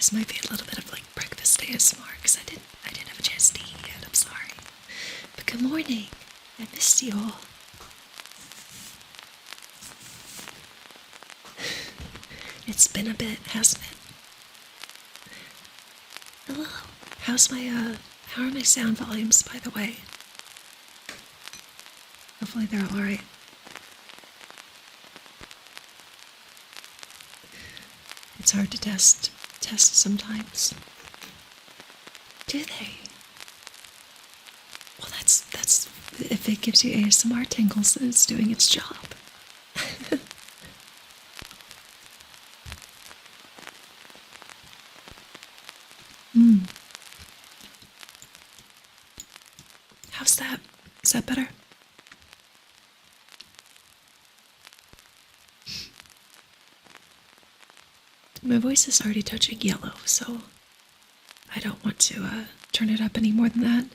This might be a little bit of like breakfast ASMR because I didn't have a chance to eat yet. I'm sorry. But good morning. I missed you all. It's been a bit, hasn't it? Hello. How are my sound volumes, by the way? Hopefully they're alright. It's hard to test sometimes. Do they? Well, that's if it gives you ASMR tingles, then it's doing its job. How's that? Is that better? My voice is already touching yellow, so I don't want to turn it up any more than that.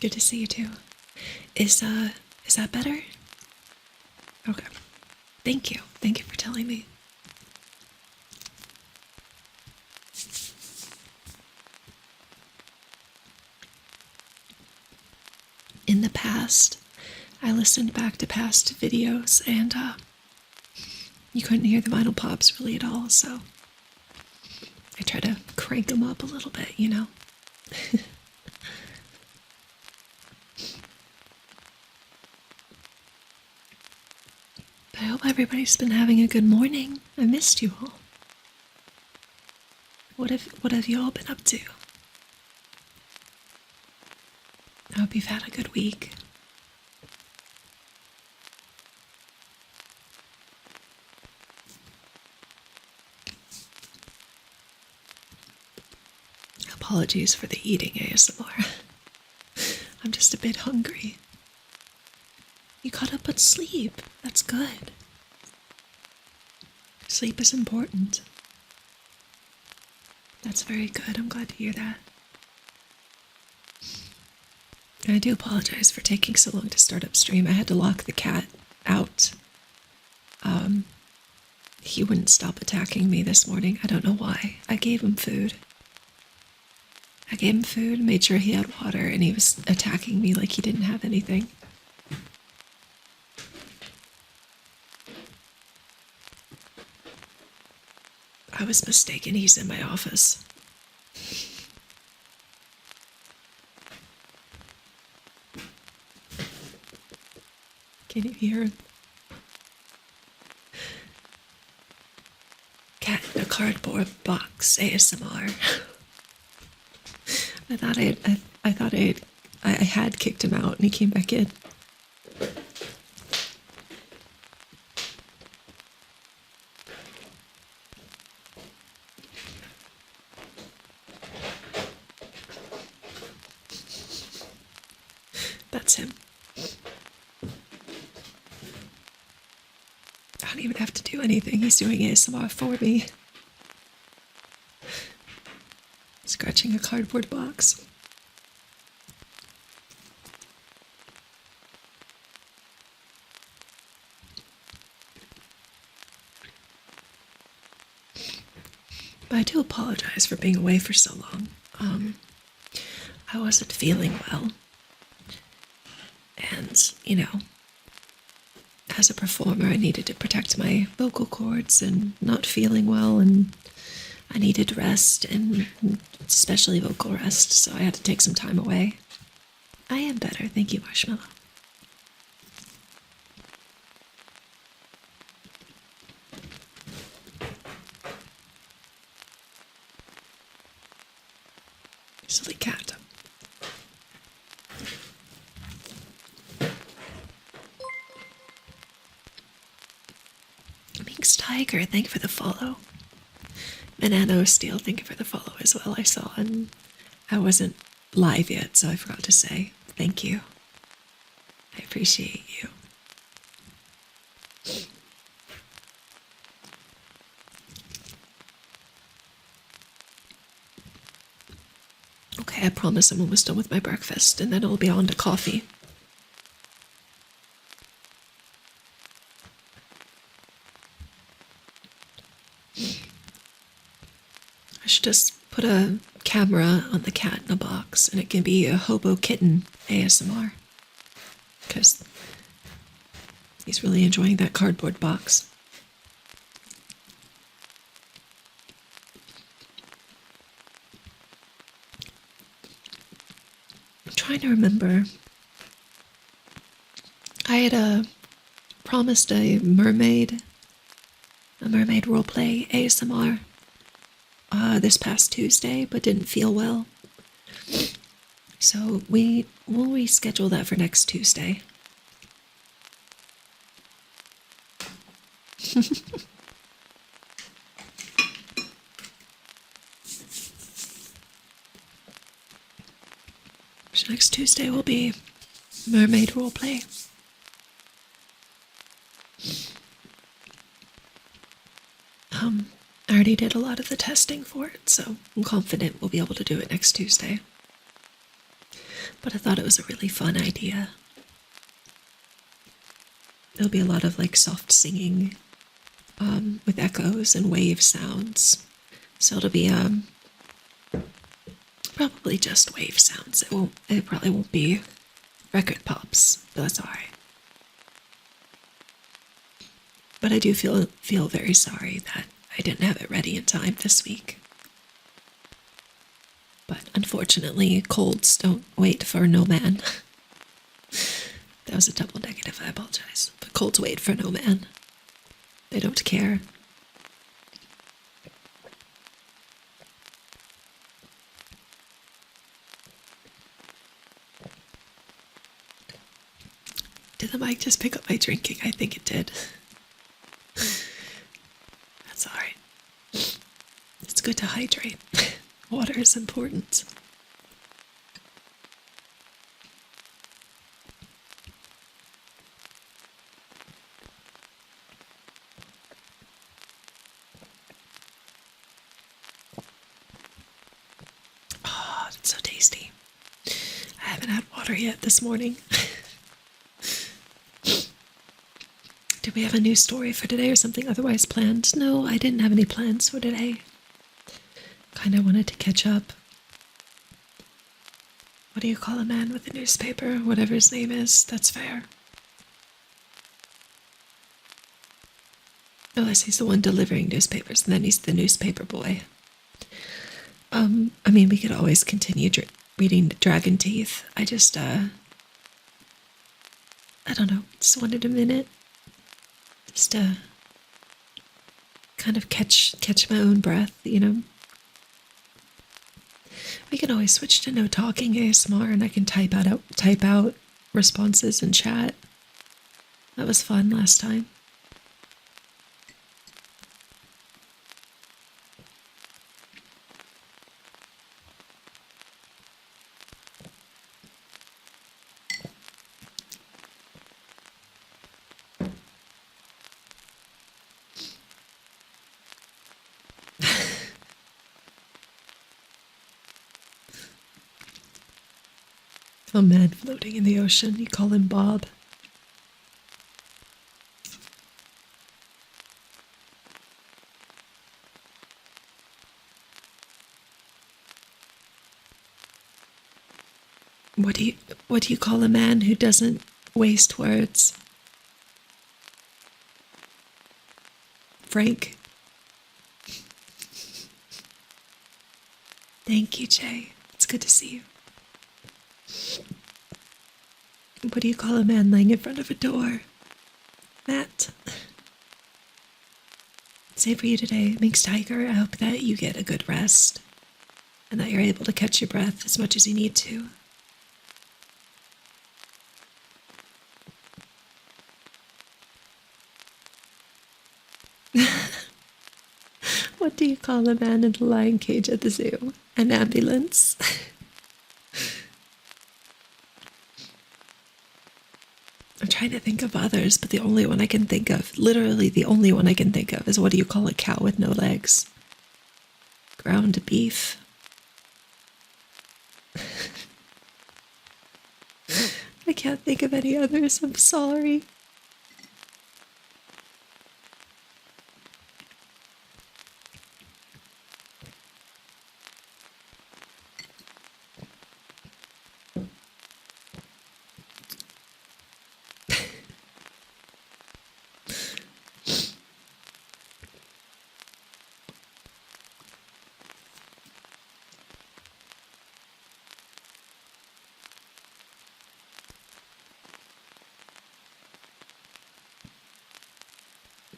Good to see you too. Is that better? Okay. Thank you. Thank you for telling me. In the past, I listened back to past videos and you couldn't hear the vinyl pops really at all, so I try to crank them up a little bit, you know? I hope everybody's been having a good morning. I missed you all. What have you all been up to? I hope you've had a good week. Apologies for the eating ASMR. I'm just a bit hungry. You caught up on sleep. That's good. Sleep is important. That's very good. I'm glad to hear that. I do apologize for taking so long to start up stream. I had to lock the cat out. He wouldn't stop attacking me this morning. I don't know why. I gave him food. Made sure he had water, and he was attacking me like he didn't have anything. I was mistaken. He's in my office. Can you hear him? Cat in a cardboard box ASMR. I thought I had kicked him out and he came back in. That's him. I don't even have to do anything. He's doing ASMR for me. Scratching a cardboard box. But I do apologize for being away for so long. I wasn't feeling well. And, you know, as a performer, I needed to protect my vocal cords and not feeling well, and I needed rest, and especially vocal rest, so I had to take some time away. I am better, thank you, Marshmallow. Silly cat. Minx Tiger, thank you for the follow. Banana Steel, thank you for the follow as well. I saw, and I wasn't live yet, so I forgot to say thank you. I appreciate you. Okay, I promise I'm almost done with my breakfast, and then I'll be on to coffee. just put a camera on the cat in a box and it can be a hobo kitten ASMR. Because he's really enjoying that cardboard box. I'm trying to remember. I had promised a mermaid roleplay ASMR this past Tuesday, but didn't feel well. So we'll reschedule that for next Tuesday. So next Tuesday will be mermaid roleplay. I already did a lot of the testing for it, so I'm confident we'll be able to do it next Tuesday. But I thought it was a really fun idea. There'll be a lot of like soft singing with echoes and wave sounds. So it'll be probably just wave sounds. It probably won't be record pops, but that's alright. But I do feel very sorry that I didn't have it ready in time this week. But unfortunately, colds don't wait for no man. That was a double negative, I apologize. But colds wait for no man. They don't care. Did the mic just pick up my drinking? I think it did. That's alright. It's good to hydrate. Water is important. Oh, that's so tasty. I haven't had water yet this morning. Do we have a new story for today or something otherwise planned? No, I didn't have any plans for today. Kind of wanted to catch up. What do you call a man with a newspaper? Whatever his name is, that's fair. Unless he's the one delivering newspapers, and then he's the newspaper boy. I mean, we could always continue reading Dragon Teeth. I just, I don't know, just wanted a minute. Just to kind of catch my own breath, you know. We can always switch to no talking ASMR, and I can type out responses in chat. That was fun last time. A man floating in the ocean, you call him Bob. What do you call a man who doesn't waste words? Frank. Thank you, Jay. It's good to see you. What do you call a man laying in front of a door? Matt. Say for you today, Minx Tiger, I hope that you get a good rest and that you're able to catch your breath as much as you need to. What do you call a man in the lion cage at the zoo? An ambulance. I'm trying to think of others, but the only one I can think of, literally the only one I can think of, is what do you call a cow with no legs? Ground beef. I can't think of any others, I'm sorry.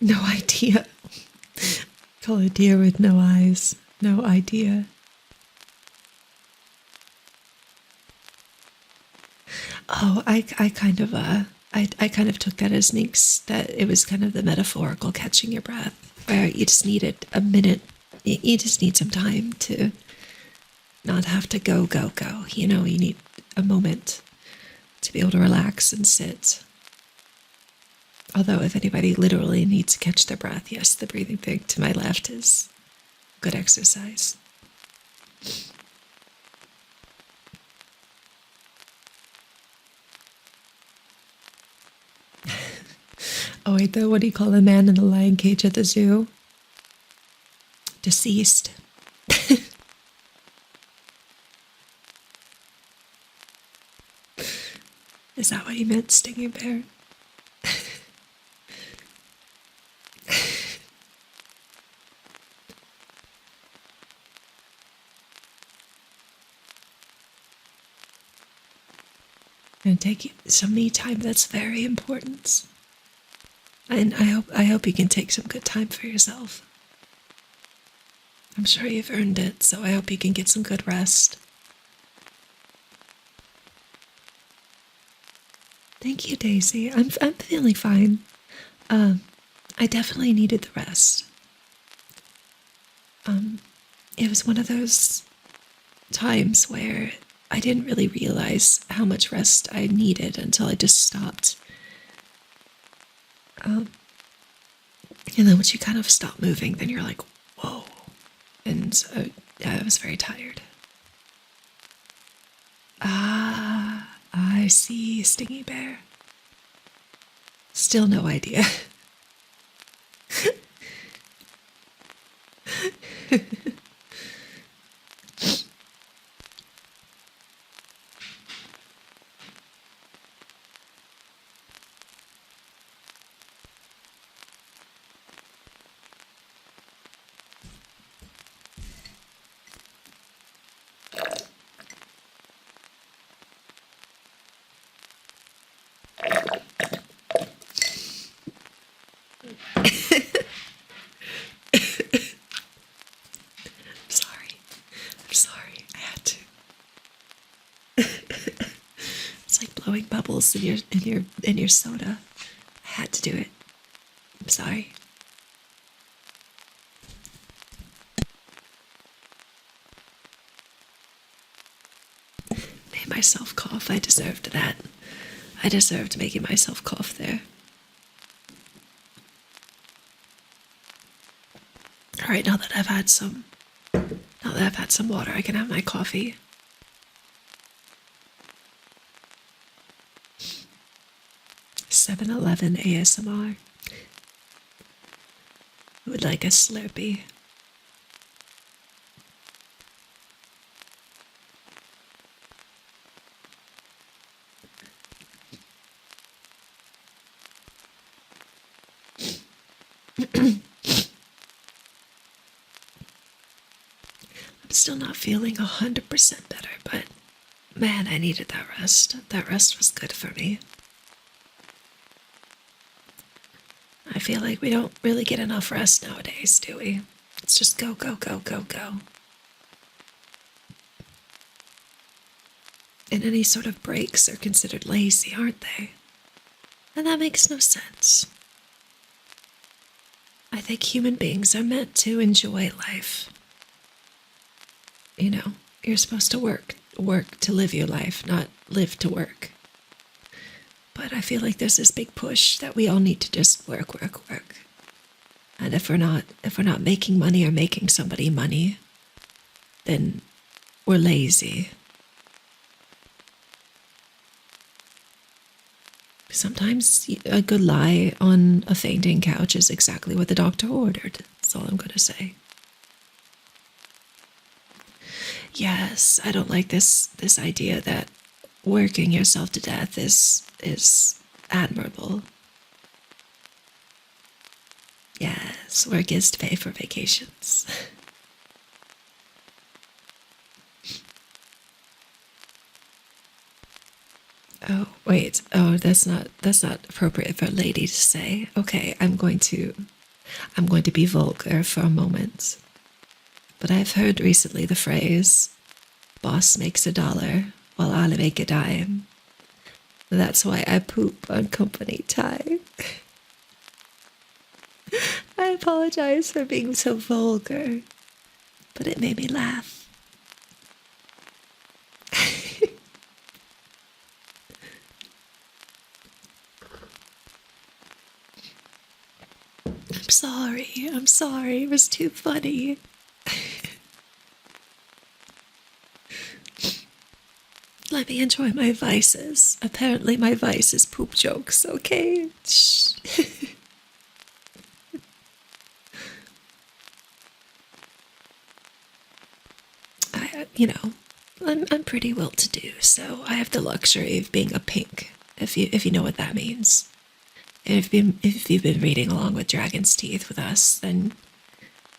No idea. Call a deer with no eyes. No idea. Oh, I kind of I kind of took that as Minx, that it was kind of the metaphorical catching your breath, where you just needed a minute. You just need some time to not have to go, go, go. You know, you need a moment to be able to relax and sit. Although, if anybody literally needs to catch their breath, yes, the breathing thing to my left is good exercise. Oh, wait, though, what do you call the man in the lion cage at the zoo? Deceased. Is that what you meant, stinging bear? And take some me time. That's very important. And I hope you can take some good time for yourself. I'm sure you've earned it, so I hope you can get some good rest. Thank you, Daisy. I'm feeling fine. I definitely needed the rest. It was one of those times where I didn't really realize how much rest I needed until I just stopped. And then once you kind of stop moving, then you're like, whoa. And so, yeah, I was very tired. Ah, I see, Stingy Bear. Still no idea. I'm sorry. I had to. It's like blowing bubbles in your soda. I had to do it. I'm sorry. Made myself cough. I deserved that. I deserved making myself cough there. All right, now that I've had some water, I can have my coffee. (7-Eleven) ASMR. I would like a Slurpee. I'm still not feeling 100% better, but man, I needed that rest. That rest was good for me. I feel like we don't really get enough rest nowadays, do we? It's just go, go, go, go, go. And any sort of breaks are considered lazy, aren't they? And that makes no sense. I think human beings are meant to enjoy life. You know, you're supposed to work to live your life, not live to work. But I feel like there's this big push that we all need to just work. And if we're not making money or making somebody money, then we're lazy. Sometimes a good lie on a fainting couch is exactly what the doctor ordered. That's all I'm going to say. Yes, I don't like this idea that working yourself to death is admirable. Yes, work is to pay for vacations. Oh, wait. Oh, that's not appropriate for a lady to say. Okay, I'm going to be vulgar for a moment. But I've heard recently the phrase, boss makes a dollar while I make a dime. That's why I poop on company time. I apologize for being so vulgar, but it made me laugh. I'm sorry, it was too funny. Let me enjoy my vices. Apparently my vice is poop jokes, okay? Shh. I'm pretty well-to-do, so I have the luxury of being a pink, if you know what that means. If you've been reading along with Dragon's Teeth with us, then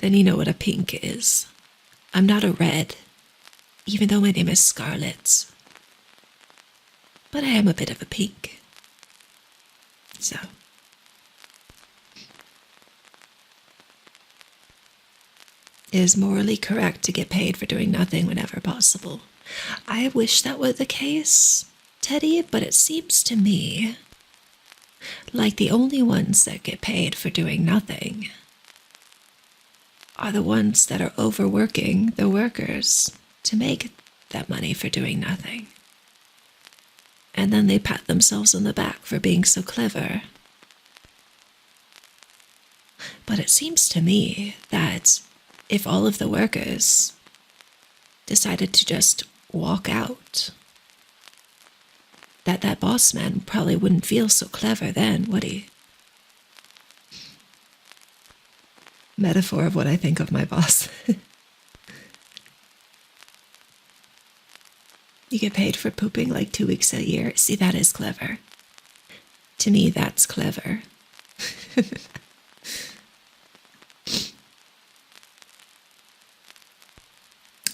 you know what a pink is. I'm not a red, even though my name is Scarlet. But I am a bit of a pink. So. It is morally correct to get paid for doing nothing whenever possible. I wish that were the case, Teddy, but it seems to me like the only ones that get paid for doing nothing are the ones that are overworking the workers to make that money for doing nothing. And then they pat themselves on the back for being so clever. But it seems to me that if all of the workers decided to just walk out, that boss man probably wouldn't feel so clever then, would he? Metaphor of what I think of my boss. You get paid for pooping like 2 weeks a year. See, that is clever. To me, that's clever.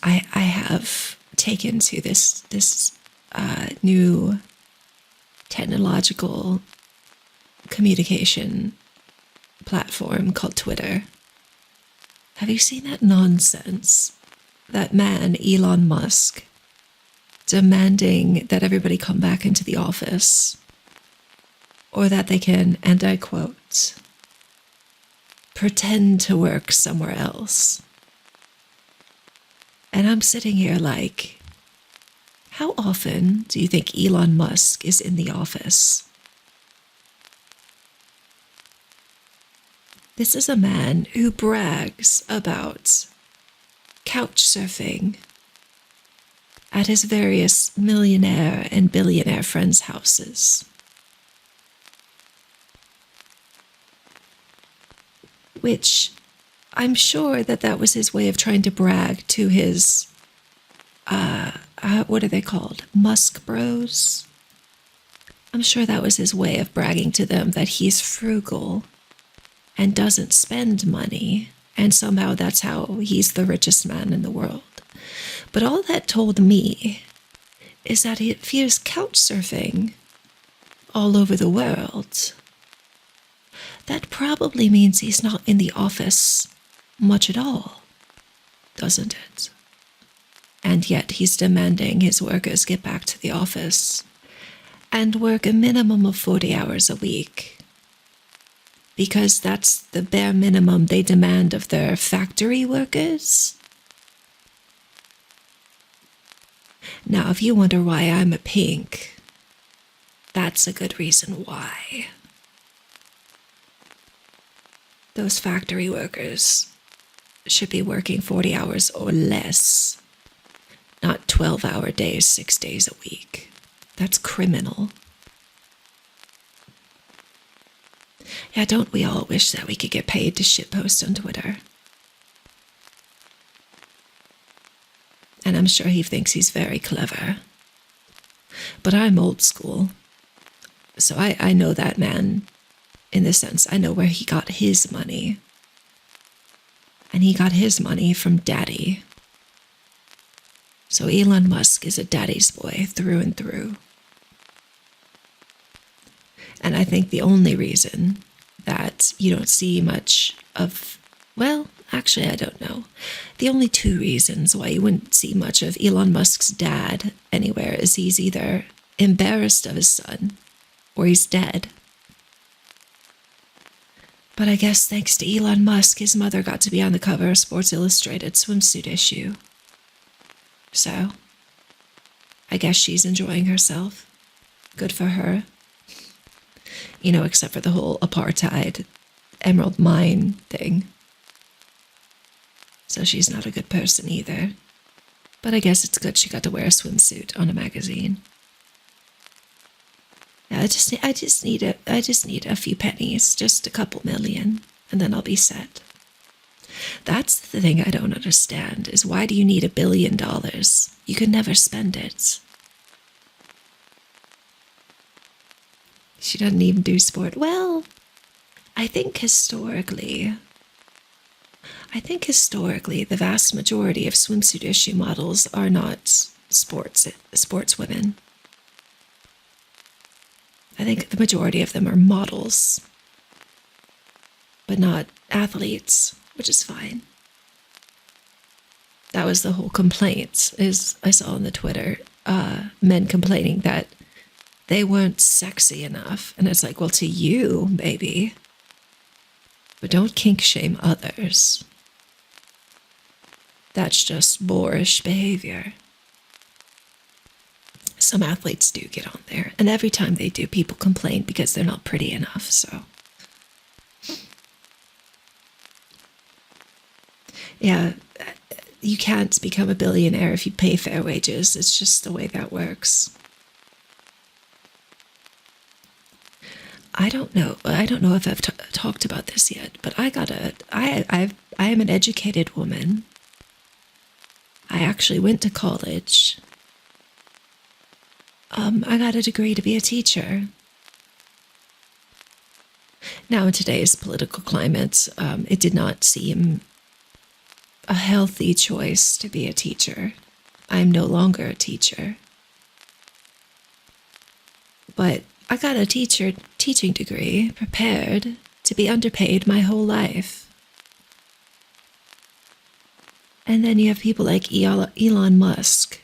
I have taken to this new technological communication platform called Twitter. Have you seen that nonsense? That man, Elon Musk, demanding that everybody come back into the office, or that they can, and I quote, pretend to work somewhere else. And I'm sitting here like, how often do you think Elon Musk is in the office? This is a man who brags about couch surfing at his various millionaire and billionaire friends' houses. Which I'm sure that was his way of trying to brag to his, what are they called? Musk Bros? I'm sure that was his way of bragging to them that he's frugal and doesn't spend money, and somehow that's how he's the richest man in the world. But all that told me is that if he is couch surfing all over the world, that probably means he's not in the office much at all, doesn't it? And yet he's demanding his workers get back to the office and work a minimum of 40 hours a week, because that's the bare minimum they demand of their factory workers. Now, if you wonder why I'm a pink, that's a good reason why. Those factory workers should be working 40 hours or less, not 12-hour days, 6 days a week. That's criminal. Yeah, don't we all wish that we could get paid to shitpost on Twitter? And I'm sure he thinks he's very clever. But I'm old school. So I know that man, in the sense, I know where he got his money. And he got his money from Daddy. So Elon Musk is a daddy's boy through and through. And I think the only reason that you don't see much of, well, actually, I don't know. The only two reasons why you wouldn't see much of Elon Musk's dad anywhere is he's either embarrassed of his son or he's dead. But I guess thanks to Elon Musk, his mother got to be on the cover of Sports Illustrated swimsuit issue. So, I guess she's enjoying herself. Good for her. You know, except for the whole apartheid emerald mine thing. So she's not a good person either. But I guess it's good she got to wear a swimsuit on a magazine. Yeah, I just need a few pennies, just a couple million, and then I'll be set. That's the thing I don't understand, is why do you need $1 billion? You could never spend it. She doesn't even do sport. Well, I think historically, the vast majority of swimsuit issue models are not sports women. I think the majority of them are models, but not athletes, which is fine. That was the whole complaint, is I saw on the Twitter, men complaining that they weren't sexy enough. And it's like, well, to you, baby. But don't kink shame others. That's just boorish behavior. Some athletes do get on there, and every time they do, people complain because they're not pretty enough, so. Yeah, you can't become a billionaire if you pay fair wages. It's just the way that works. I don't know if I've talked about this yet, but I am an educated woman. I actually went to college. I got a degree to be a teacher. Now, in today's political climate, it did not seem a healthy choice to be a teacher. I am no longer a teacher. But I got a teaching degree, prepared to be underpaid my whole life. And then you have people like Elon Musk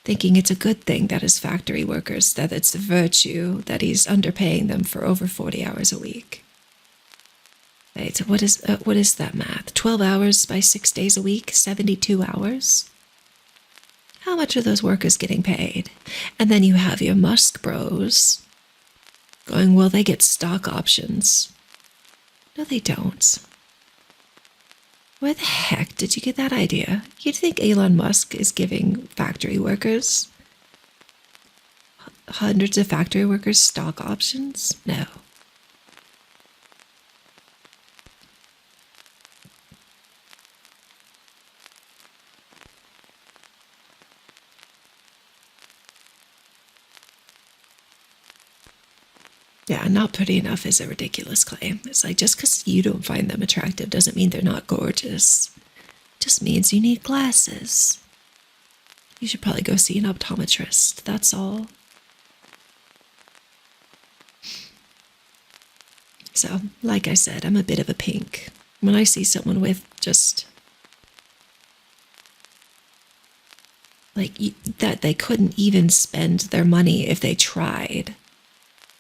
thinking it's a good thing that his factory workers, that it's a virtue that he's underpaying them for over 40 hours a week. Right, so what is that math? 12 hours by 6 days a week, 72 hours? How much are those workers getting paid? And then you have your Musk bros going, well, they get stock options. No, they don't. Where the heck did you get that idea? You'd think Elon Musk is giving factory workers, hundreds of factory workers, stock options? No. Yeah, not pretty enough is a ridiculous claim. It's like, just because you don't find them attractive doesn't mean they're not gorgeous. It just means you need glasses. You should probably go see an optometrist, that's all. So, like I said, I'm a bit of a pink. When I see someone with just, like, that they couldn't even spend their money if they tried.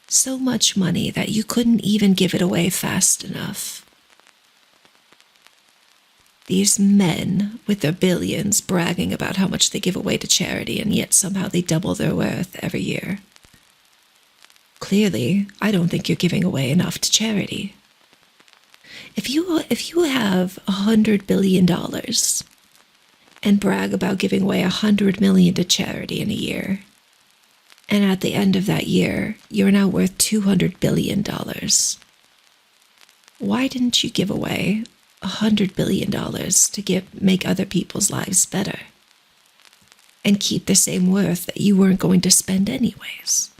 So much money that you couldn't even give it away fast enough. These men with their billions bragging about how much they give away to charity, and yet somehow they double their worth every year. Clearly, I don't think you're giving away enough to charity. If you have $100 billion and brag about giving away $100 million to charity in a year, and at the end of that year, you're now worth $200 billion. Why didn't you give away $100 billion to make other people's lives better? And keep the same worth that you weren't going to spend anyways?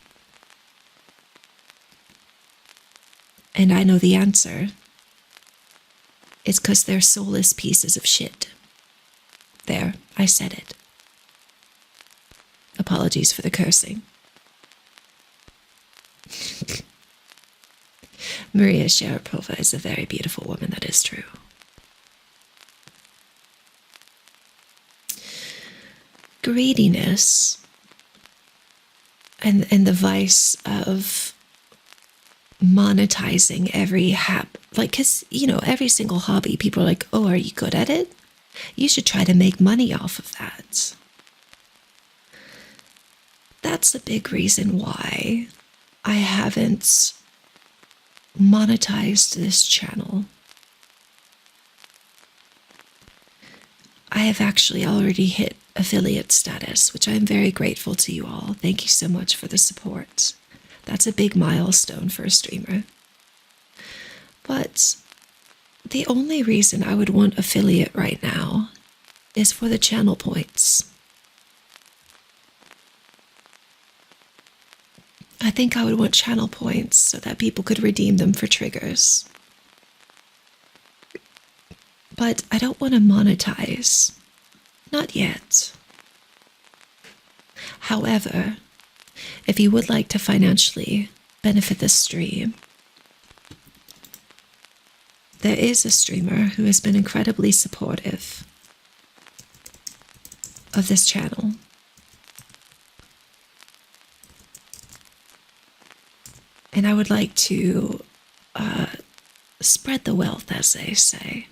And I know the answer. It's because they're soulless pieces of shit. There, I said it. Apologies for the cursing. Maria Sharapova is a very beautiful woman, that is true. Greediness and the vice of monetizing every because, every single hobby, people are like, oh, are you good at it? You should try to make money off of that. That's a big reason why I haven't monetized this channel. I have actually already hit affiliate status, which I'm very grateful to you all. Thank you so much for the support. That's a big milestone for a streamer. But the only reason I would want affiliate right now is for the channel points. I think I would want channel points so that people could redeem them for triggers. But I don't want to monetize. Not yet. However, if you would like to financially benefit this stream, there is a streamer who has been incredibly supportive of this channel. And I would like to spread the wealth, as they say.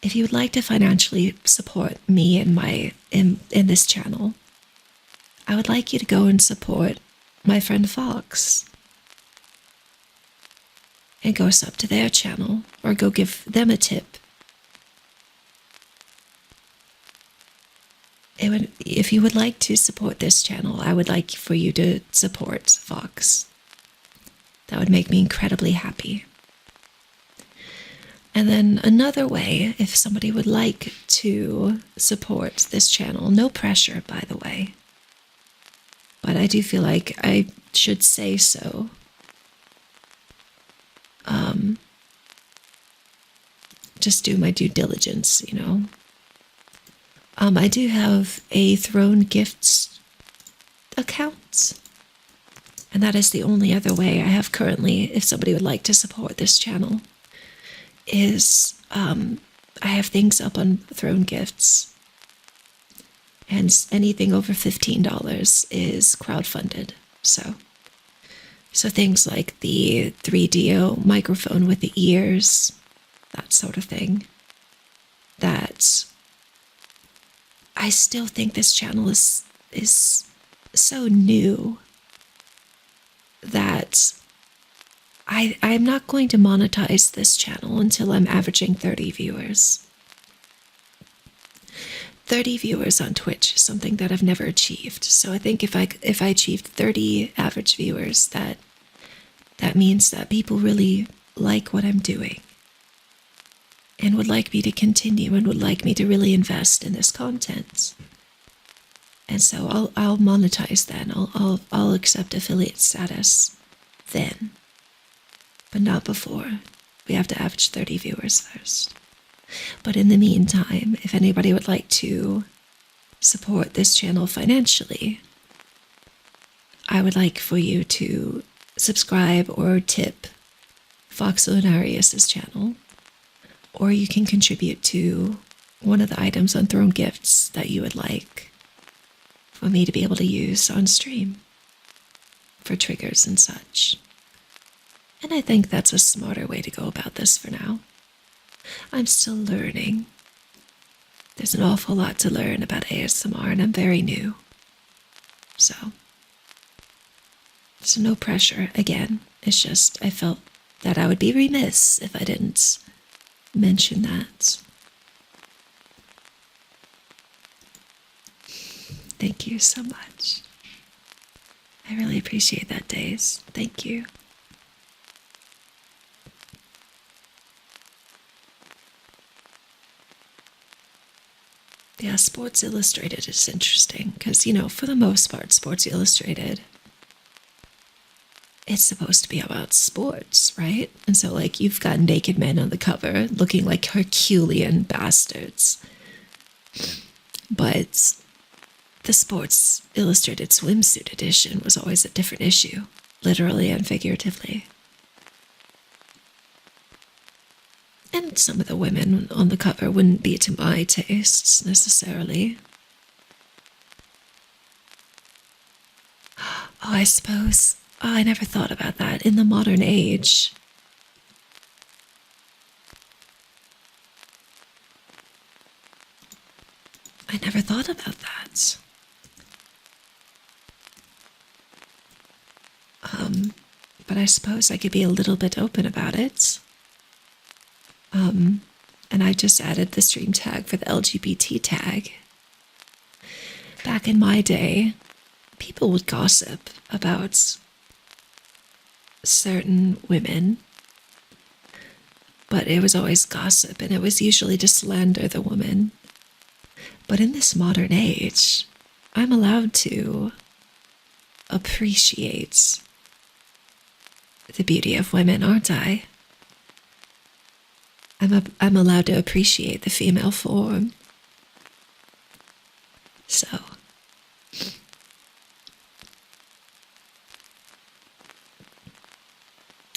If you would like to financially support me in this channel, I would like you to go and support my friend Fox. And go sub to their channel, or go give them a tip. If you would like to support this channel, I would like for you to support Fox. That would make me incredibly happy. And then another way, if somebody would like to support this channel, no pressure, by the way, but I do feel like I should say so. Just do my due diligence, I do have a Throne Gifts account, and that is the only other way I have currently, if somebody would like to support this channel, is I have things up on Throne Gifts, and anything over $15 is crowdfunded. So things like the 3DO microphone with the ears, that sort of thing, that I still think this channel is so new that I'm not going to monetize this channel until I'm averaging 30 viewers. 30 viewers on Twitch is something that I've never achieved. So I think if I achieved 30 average viewers, that means that people really like what I'm doing and would like me to continue and would like me to really invest in this content. And so I'll monetize then. I'll accept affiliate status then, but not before. We have to average 30 viewers first. But in the meantime, if anybody would like to support this channel financially, I would like for you to subscribe or tip Fox Lunarius's channel, or you can contribute to one of the items on Throne Gifts that you would like for me to be able to use on stream for triggers and such. And I think that's a smarter way to go about this for now. I'm still learning. There's an awful lot to learn about ASMR, and I'm very new. So no pressure. Again, it's just I felt that I would be remiss if I didn't mention that. Thank you so much. I really appreciate that, Days. Thank you. Yeah, Sports Illustrated is interesting because, for the most part, Sports Illustrated, it's supposed to be about sports, right? And so, you've got naked men on the cover looking like Herculean bastards. But the Sports Illustrated swimsuit edition was always a different issue, literally and figuratively. that some of the women on the cover wouldn't be to my tastes necessarily. Oh, I suppose. Oh, I never thought about that. In the modern age, I never thought about that. But I suppose I could be a little bit open about it. And I just added the stream tag for the LGBT tag. Back in my day, people would gossip about certain women, but it was always gossip, and it was usually to slander the woman. But in this modern age, I'm allowed to appreciate the beauty of women, aren't I? I'm allowed to appreciate the female form. So,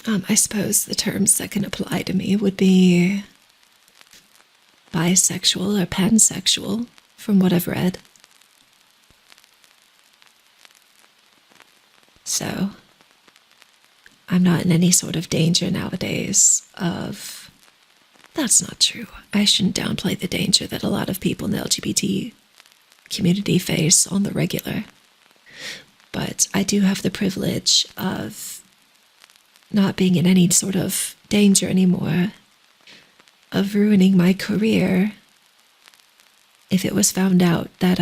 I suppose the terms that can apply to me would be bisexual or pansexual, from what I've read. So, I'm not in any sort of danger nowadays of... That's not true. I shouldn't downplay the danger that a lot of people in the LGBT community face on the regular. But I do have the privilege of not being in any sort of danger anymore of ruining my career if it was found out that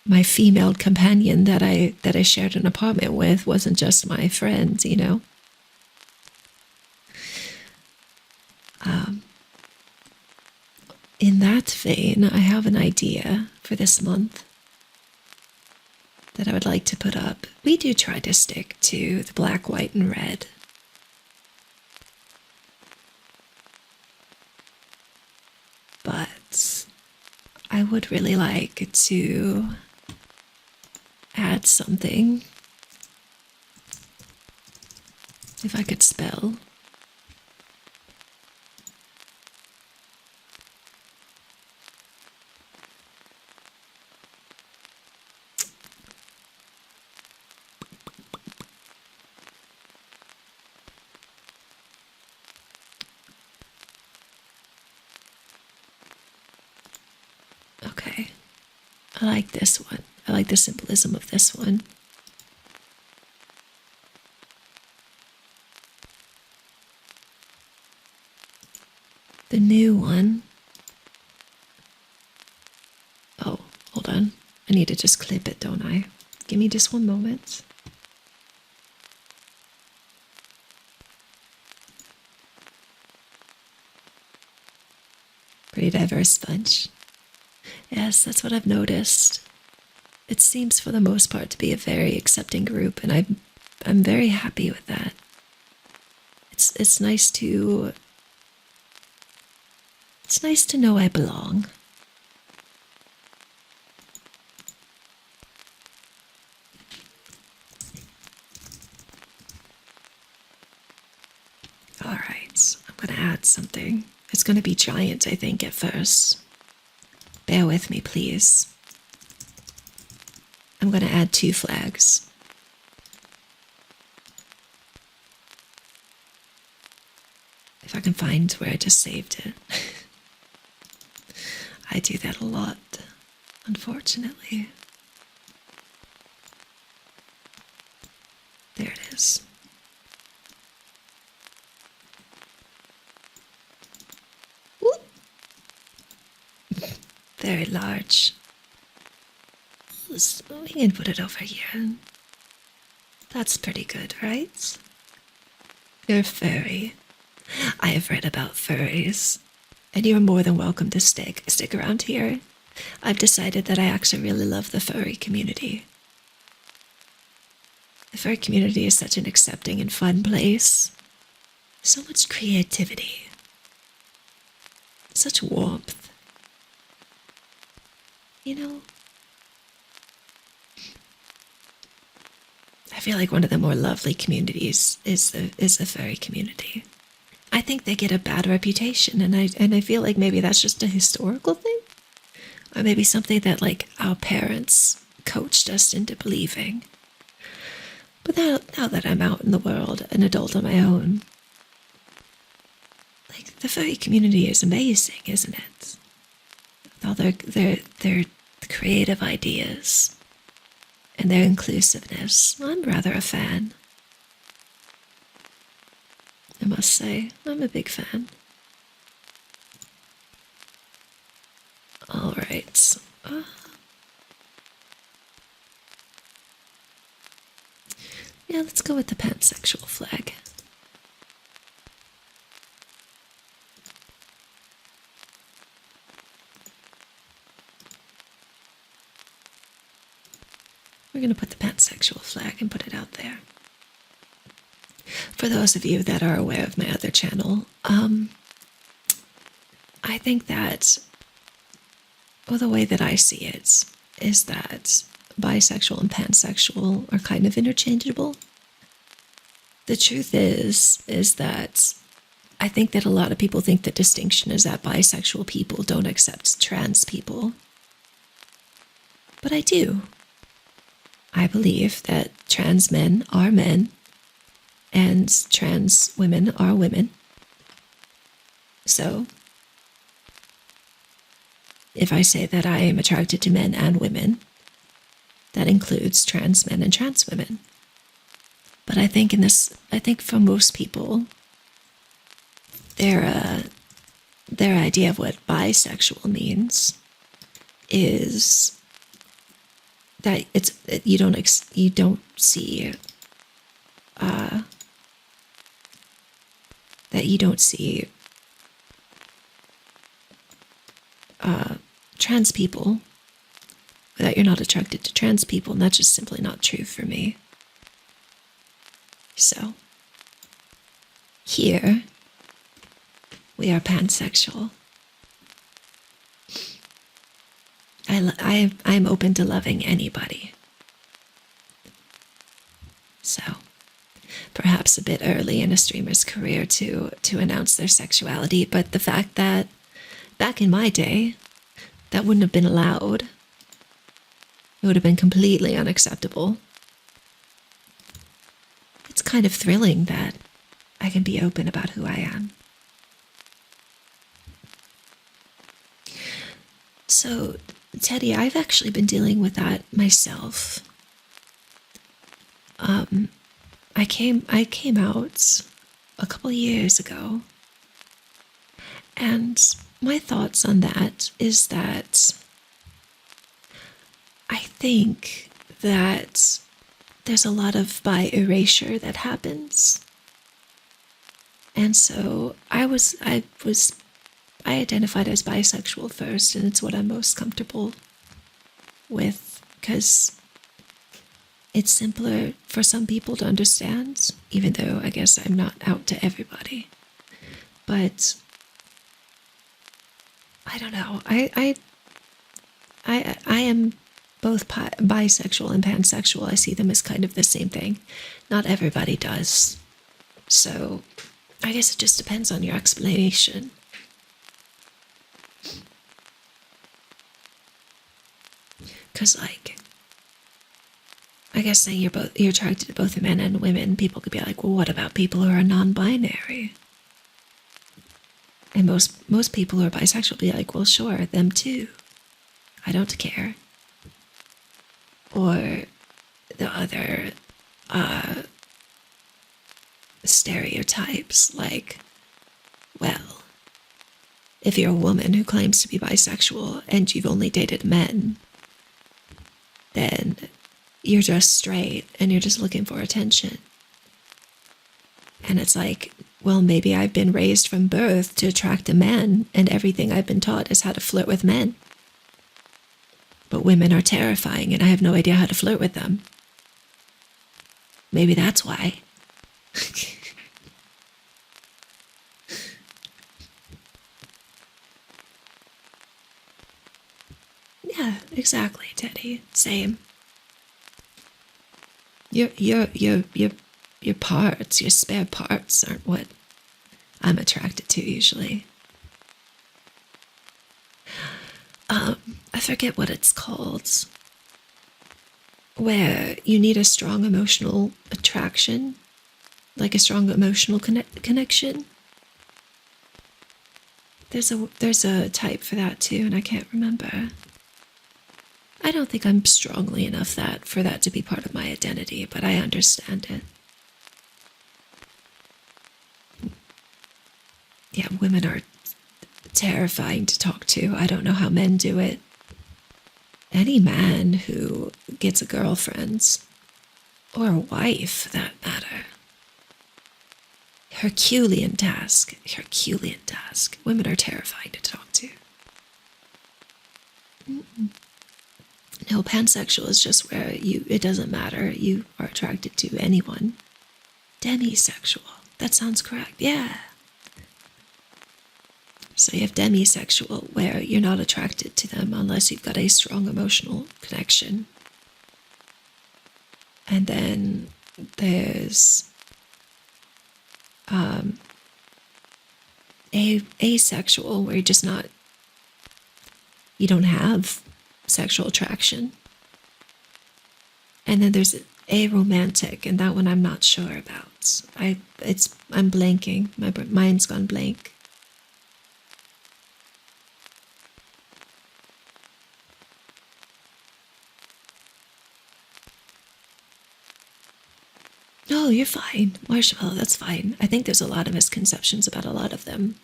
my female companion that I shared an apartment with wasn't just my friend, you know. In that vein, I have an idea for this month that I would like to put up. We do try to stick to the black, white, and red. But I would really like to add something. If I could spell. Okay, I like this one. I like the symbolism of this one. The new one. Oh, hold on. I need to just clip it, don't I? Give me just one moment. Pretty diverse bunch. Yes, that's what I've noticed. It seems for the most part to be a very accepting group, and I'm very happy with that. It's nice to know I belong. All right, I'm gonna add something. It's gonna be giant, I think, at first. Bear with me, please. I'm gonna add 2 flags. If I can find where I just saved it. I do that a lot, unfortunately. There it is. Whoop. Very large. We can put it over here. That's pretty good, right? You're furry. I have read about furries, and you're more than welcome to stick around here. I've decided that I actually really love the furry community. The furry community is such an accepting and fun place. So much creativity. Such warmth. You know, I I feel like one of the more lovely communities is the furry community. I think they get a bad reputation, and I feel like maybe that's just a historical thing, or maybe something that like our parents coached us into believing. But now that I'm out in the world, an adult on my own, like the furry community is amazing, isn't it? With all their creative ideas and their inclusiveness, I'm rather a fan. I must say, I'm a big fan. All right. Yeah, let's go with the pansexual flag. We're going to put the pansexual flag and put it out there. For those of you that are aware of my other channel, I think that, well, the way that I see it is that bisexual and pansexual are kind of interchangeable. The truth is that I think that a lot of people think the distinction is that bisexual people don't accept trans people. But I do. I believe that trans men are men and trans women are women. So, if I say that I am attracted to men and women, that includes trans men and trans women. But I think for most people, their idea of what bisexual means is that you don't see trans people, that you're not attracted to trans people, and that's just simply not true for me. So, here, we are pansexual. I'm open to loving anybody. So, perhaps a bit early in a streamer's career to announce their sexuality, but the fact that back in my day, that wouldn't have been allowed. It would have been completely unacceptable. It's kind of thrilling that I can be open about who I am. So, Teddy, I've actually been dealing with that myself. I came out a couple years ago, and my thoughts on that is that I think that there's a lot of bi erasure that happens. And so I identified as bisexual first, and it's what I'm most comfortable with, because it's simpler for some people to understand, even though I guess I'm not out to everybody. But I don't know. I am both bisexual and pansexual. I see them as kind of the same thing. Not everybody does. So I guess it just depends on your explanation. Because, like, I guess saying you're attracted to both men and women, people could be like, well, what about people who are non-binary? And most people who are bisexual be like, well, sure, them too. I don't care. Or the other stereotypes, like, well, if you're a woman who claims to be bisexual and you've only dated men, then you're just straight and you're just looking for attention. And it's like, well, maybe I've been raised from birth to attract a man, and everything I've been taught is how to flirt with men. But women are terrifying, and I have no idea how to flirt with them. Maybe that's why. Yeah, exactly, Teddy. Same. your parts, your spare parts aren't what I'm attracted to usually. I forget what it's called, where you need a strong emotional attraction, like a strong emotional connection. There's a type for that too, and I can't remember. I don't think I'm strongly enough for that to be part of my identity, but I understand it. Yeah, women are terrifying to talk to. I don't know how men do it. Any man who gets a girlfriend, or a wife for that matter. Herculean task. Herculean task. Women are terrifying to talk to. No, pansexual is just where it doesn't matter. You are attracted to anyone. Demisexual. That sounds correct. Yeah. So you have demisexual, where you're not attracted to them unless you've got a strong emotional connection. And then there's asexual, where you don't have sexual attraction. And then there's aromantic, and that one I'm not sure about. I'm blanking. My mind's gone blank. No, you're fine. Marshmallow, that's fine. I think there's a lot of misconceptions about a lot of them.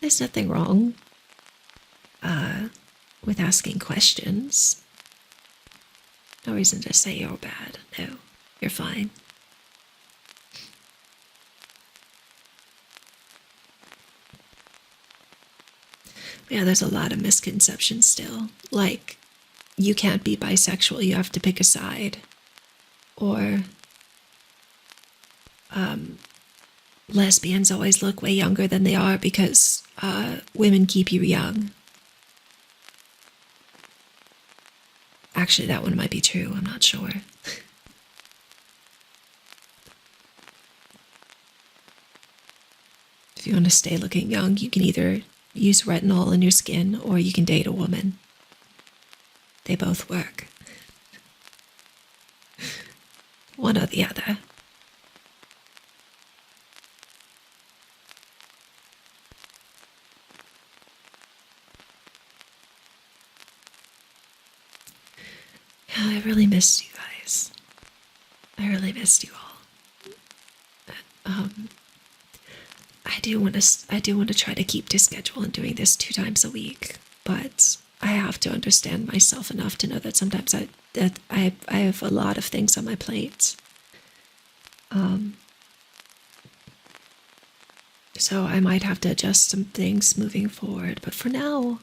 There's nothing wrong with asking questions. No reason to say you're bad. No, you're fine. Yeah, there's a lot of misconceptions still. Like, you can't be bisexual, you have to pick a side. Or lesbians always look way younger than they are because women keep you young. Actually, that one might be true. I'm not sure. If you want to stay looking young, you can either use retinol in your skin or you can date a woman. They both work. One or the other. Yeah, I really missed you guys. I really missed you all. I do want to try to keep to schedule and doing this 2 times a week, but I have to understand myself enough to know that sometimes I have a lot of things on my plate. So I might have to adjust some things moving forward, but for now,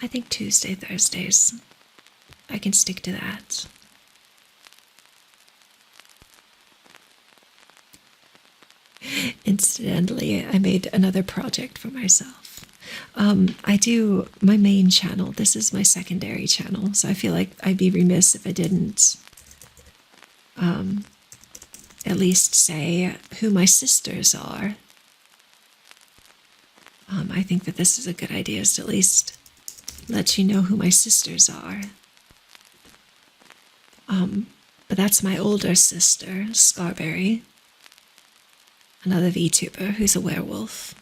I think Tuesday, Thursdays, I can stick to that. Incidentally, I made another project for myself. I do my main channel. This is my secondary channel, so I feel like I'd be remiss if I didn't at least say who my sisters are. I think that this is a good idea, is to at least let you know who my sisters are. But that's my older sister, Scarberry, another VTuber who's a werewolf.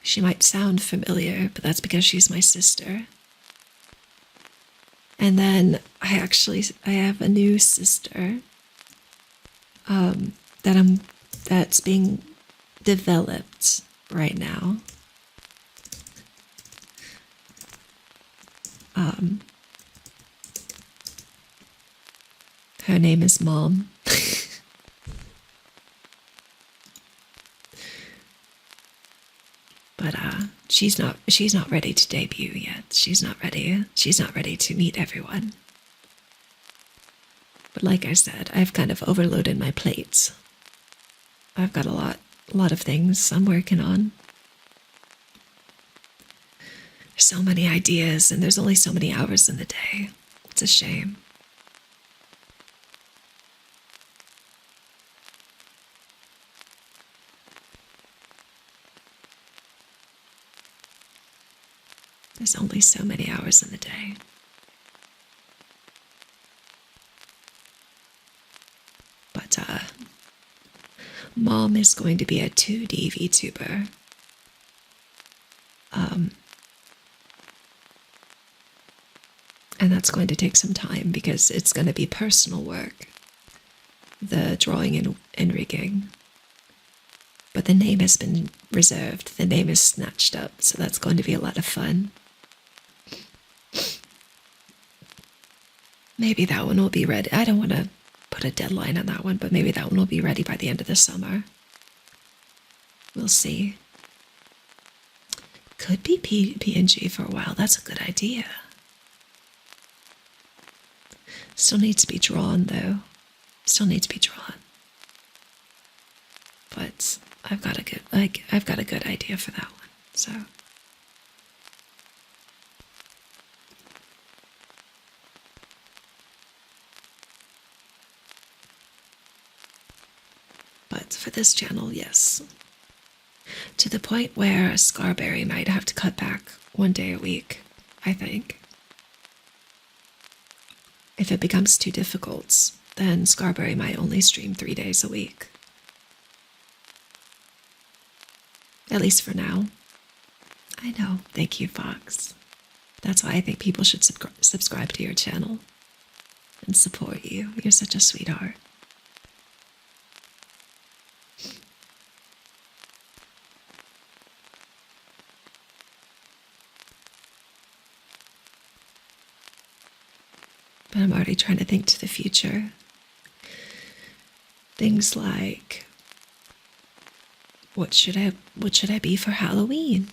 She might sound familiar, but that's because she's my sister. And then I have a new sister that's being developed right now. Her name is Mom. But she's not ready to debut yet. She's not ready to meet everyone. But like I said, I've kind of overloaded my plate. I've got a lot of things I'm working on. There's so many ideas, and there's only so many hours in the day. It's a shame. There's only so many hours in the day. But Mom is going to be a 2D VTuber. And that's going to take some time because it's going to be personal work, the drawing and rigging. But the name has been reserved. The name is snatched up, so that's going to be a lot of fun. Maybe that one will be ready. I don't want to put a deadline on that one, but maybe that one will be ready by the end of the summer. We'll see. Could be PNG for a while. That's a good idea. Still needs to be drawn, though. Still needs to be drawn. But I've got a good idea for that one. So but for this channel, yes. To the point where Scarberry might have to cut back 1 day a week, I think. If it becomes too difficult, then Scarberry might only stream 3 days a week. At least for now. I know. Thank you, Fox. That's why I think people should subscribe to your channel and support you. You're such a sweetheart. But I'm already trying to think to the future. Things like, what should I be for Halloween?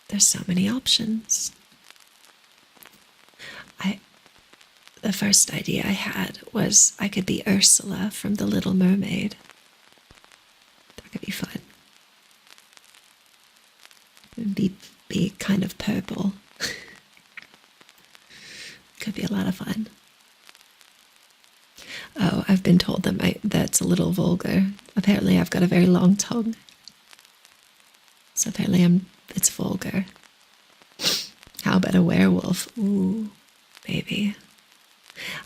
There's so many options. The first idea I had was I could be Ursula from The Little Mermaid. That could be fun. And be kind of purple. Could be a lot of fun. Oh, I've been told that that's a little vulgar. Apparently I've got a very long tongue. So apparently it's vulgar. How about a werewolf? Ooh, maybe.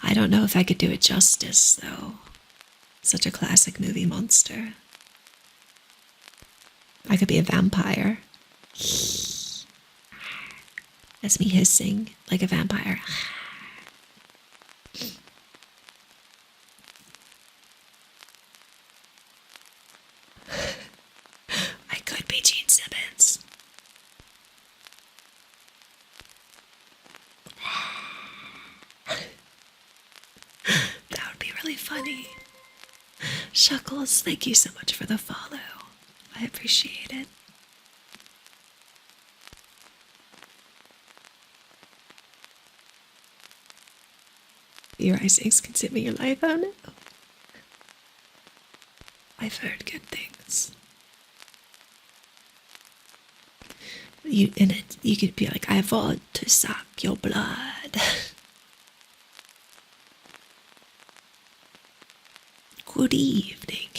I don't know if I could do it justice, though. Such a classic movie monster. I could be a vampire. That's me hissing like a vampire. I could be Gene Simmons. That would be really funny. Shuckles, thank you so much for the follow. I appreciate it. Your risings can save me your life. Oh no. I've heard good things. You could be like, I want to suck your blood. Good evening.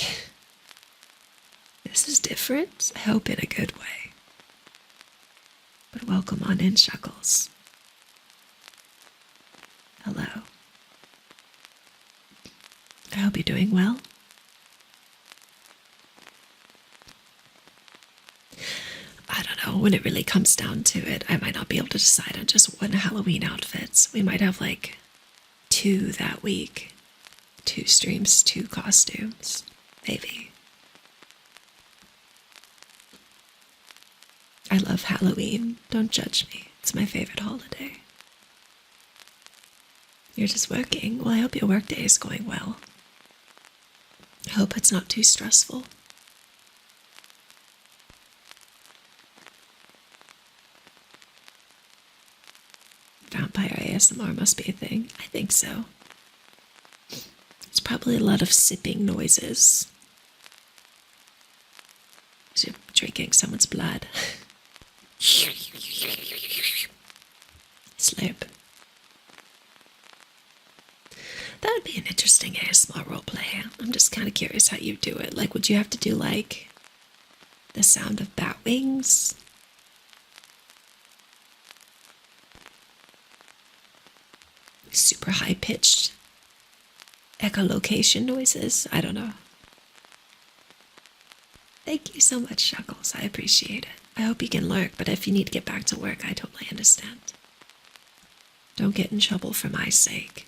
This is different. I hope in a good way. But welcome on in, Shuckles. Hello. I hope you're doing well. I don't know, when it really comes down to it, I might not be able to decide on just one Halloween outfit. We might have like 2 that week. 2 streams, 2 costumes, maybe. I love Halloween. Don't judge me. It's my favorite holiday. You're just working. Well, I hope your workday is going well. I hope it's not too stressful. Vampire ASMR must be a thing. I think so. It's probably a lot of sipping noises. As you're drinking someone's blood. Slurp. That would be an interesting ASMR roleplay. I'm just kind of curious how you do it. Like, would you have to do, like, the sound of bat wings? super high-pitched echolocation noises. I don't know. Thank you so much, Shuckles. I appreciate it. I hope you can lurk, but if you need to get back to work, I totally understand. Don't get in trouble for my sake.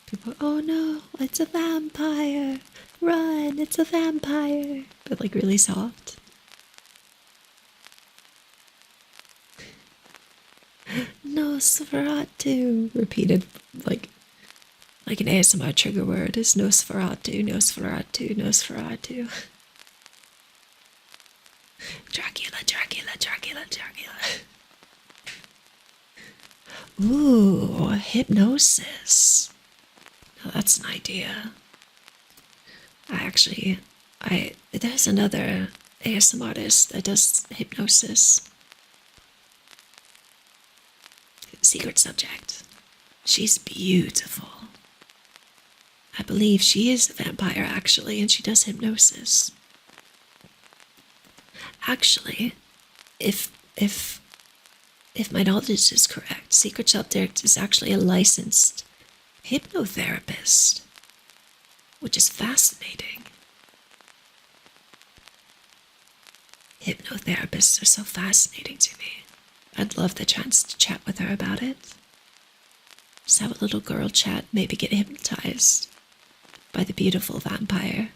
People, oh no, it's a vampire. Run, it's a vampire. But like really soft. Nosferatu. Repeated like an ASMR trigger word is Nosferatu, Nosferatu, Nosferatu. Dracula, Dracula, Dracula, Dracula. Ooh, hypnosis. Now that's an idea. There's another ASMR artist that does hypnosis. Secret Subject. She's beautiful. I believe she is a vampire, actually, and she does hypnosis. Actually, if my knowledge is correct, Secret Subject is actually a licensed hypnotherapist, which is fascinating. Hypnotherapists are so fascinating to me. I'd love the chance to chat with her about it. Just have a little girl chat, maybe get hypnotized by the beautiful vampire.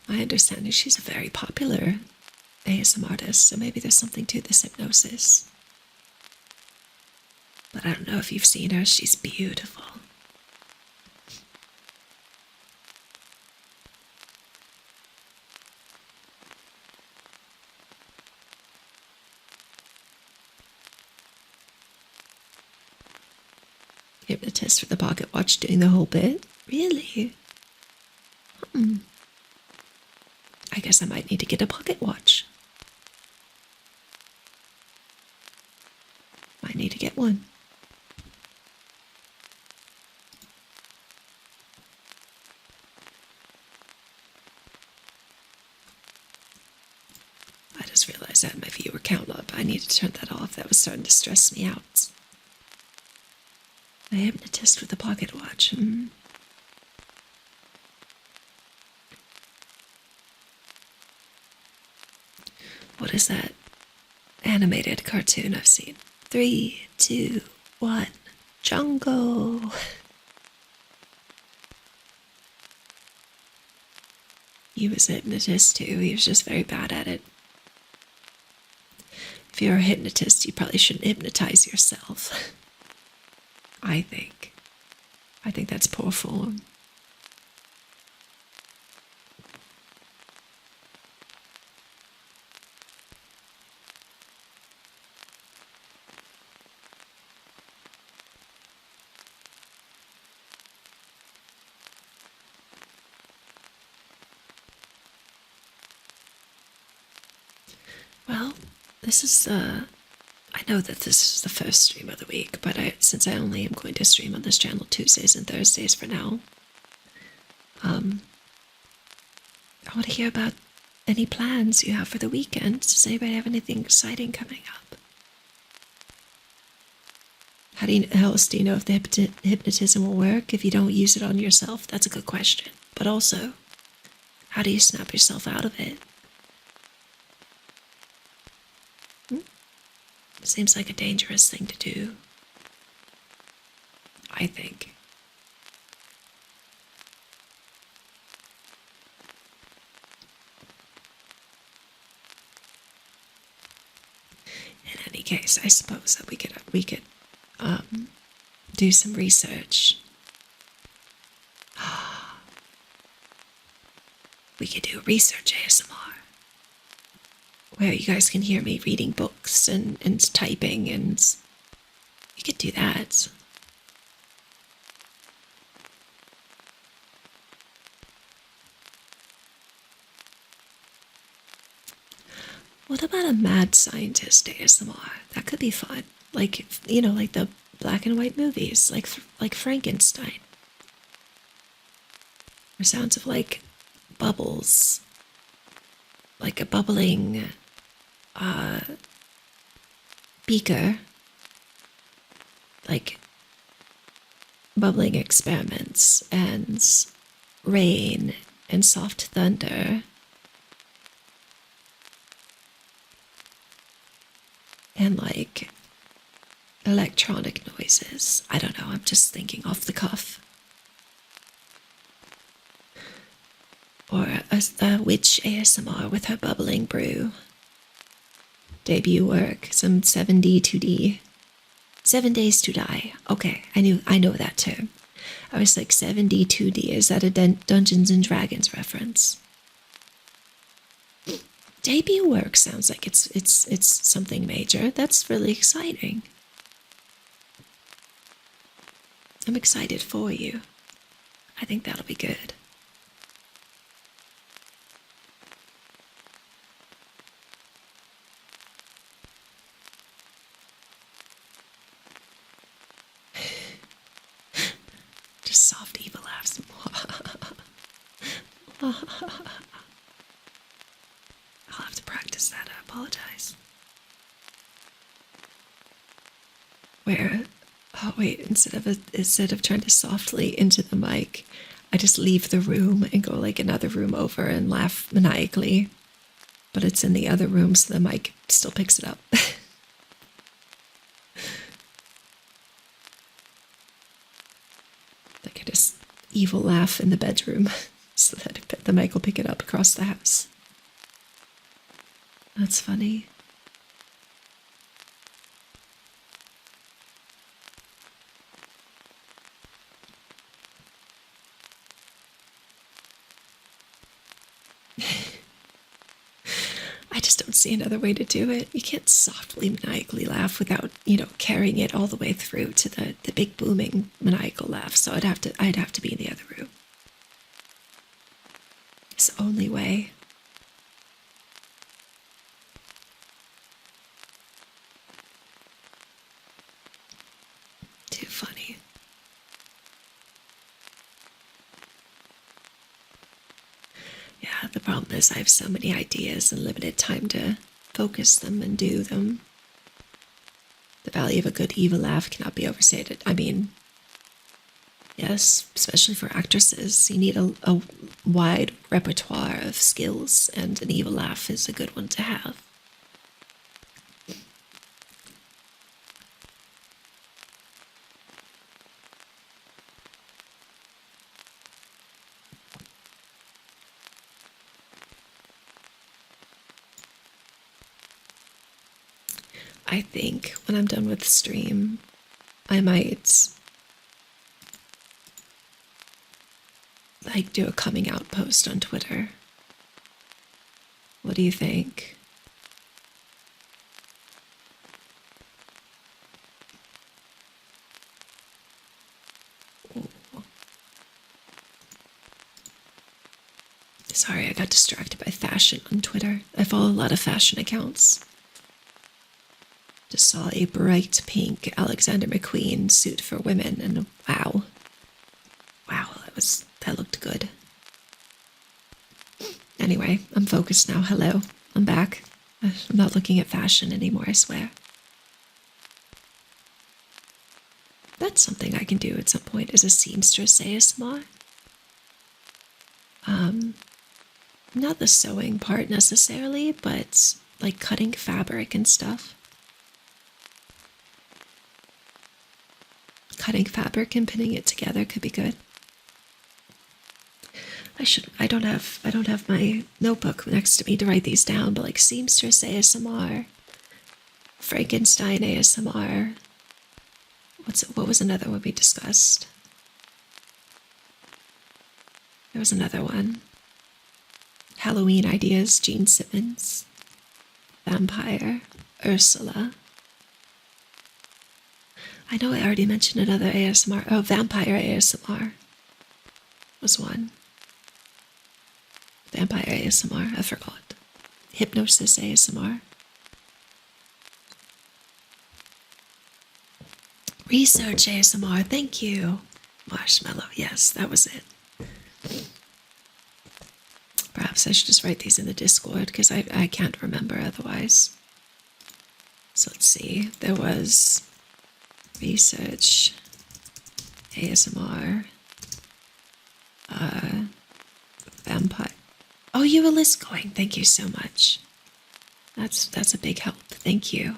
My understanding, she's a very popular ASMR artist, so maybe there's something to this hypnosis. But I don't know if you've seen her, she's beautiful. Hypnotist for the pocket watch doing the whole bit? Really? I guess I might need to get a pocket watch. Might need to get one. I just realized I had my viewer count up. I need to turn that off. That was starting to stress me out. A hypnotist with a pocket watch. What is that animated cartoon I've seen? 3, 2, 1, Jungle. He was a hypnotist too. He was just very bad at it. If you're a hypnotist, you probably shouldn't hypnotize yourself. I think. I think that's poor form. Well, this is, I know that this is the first stream of the week, but since I only am going to stream on this channel Tuesdays and Thursdays for now, I want to hear about any plans you have for the weekend. Does anybody have anything exciting coming up? How else do you know if the hypnotism will work if you don't use it on yourself? That's a good question. But also, how do you snap yourself out of it? Seems like a dangerous thing to do, I think. In any case, I suppose that we could do some research. We could do a research ASMR. Where you guys can hear me reading books and typing, and you could do that. What about a mad scientist ASMR? That could be fun. Like, you know, like the black and white movies, like Frankenstein. Or sounds of like bubbles, like a bubbling beaker, like bubbling experiments and rain and soft thunder and like electronic noises. I don't know, I'm just thinking off the cuff. Or a witch ASMR with her bubbling brew. Debut work, some 7D2D. 7 Days to Die. Okay, I know that term. I was like 7D2D. Is that a Dungeons and Dragons reference? Debut work sounds like it's something major. That's really exciting. I'm excited for you. I think that'll be good. Just soft evil laughs. I'll have to practice that. I apologize. Where, oh wait, instead of trying to softly into the mic, I just leave the room and go like another room over and laugh maniacally. But it's in the other room, so the mic still picks it up. Like I just evil laugh in the bedroom so that the mic will pick it up across the house. That's funny. I just don't see another way to do it. You can't softly maniacally laugh without, you know, carrying it all the way through to the big booming maniacal laugh. So I'd have to be in the other room. It's the only way. Too funny. Yeah, the problem is I have so many ideas and limited time to focus them and do them. The value of a good evil laugh cannot be overstated. I mean, yes, especially for actresses, you need a wide repertoire of skills, and an evil laugh is a good one to have. I think when I'm done with stream, I might like do a coming out post on Twitter. What do you think? Ooh. Sorry, I got distracted by fashion on Twitter. I follow a lot of fashion accounts. Just saw a bright pink Alexander McQueen suit for women, and wow. Wow, that looked good. Anyway, I'm focused now. Hello, I'm back. I'm not looking at fashion anymore, I swear. That's something I can do at some point, as a seamstress ASMR. Not the sewing part necessarily, but like cutting fabric and stuff. Cutting fabric and pinning it together could be good. I don't have my notebook next to me to write these down, but like seamstress ASMR, Frankenstein ASMR. What was another one we discussed? There was another one. Halloween ideas, Gene Simmons. Vampire, Ursula. I know I already mentioned another ASMR. Oh, Vampire ASMR was one. Vampire ASMR, I forgot. Hypnosis ASMR. Research ASMR, thank you. Marshmallow, yes, that was it. Perhaps I should just write these in the Discord because I can't remember otherwise. So let's see. There was research ASMR, vampire. Oh, you have a list going. Thank you so much. That's a big help. Thank you.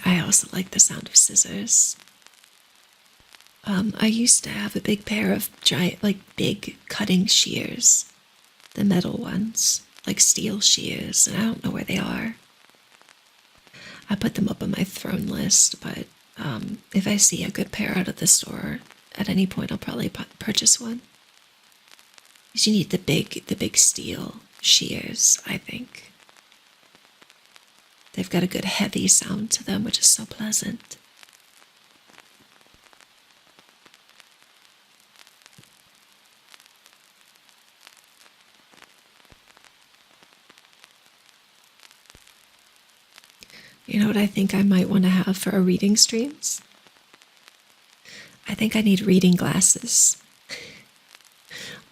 I also like the sound of scissors. I used to have a big pair of giant, like big cutting shears, the metal ones, like steel shears, and I don't know where they are. I put them up on my throne list, but if I see a good pair out of the store at any point, I'll probably purchase one. Because you need the big steel shears, I think. They've got a good heavy sound to them, which is so pleasant. You know what I think I might want to have for our reading streams? I think I need reading glasses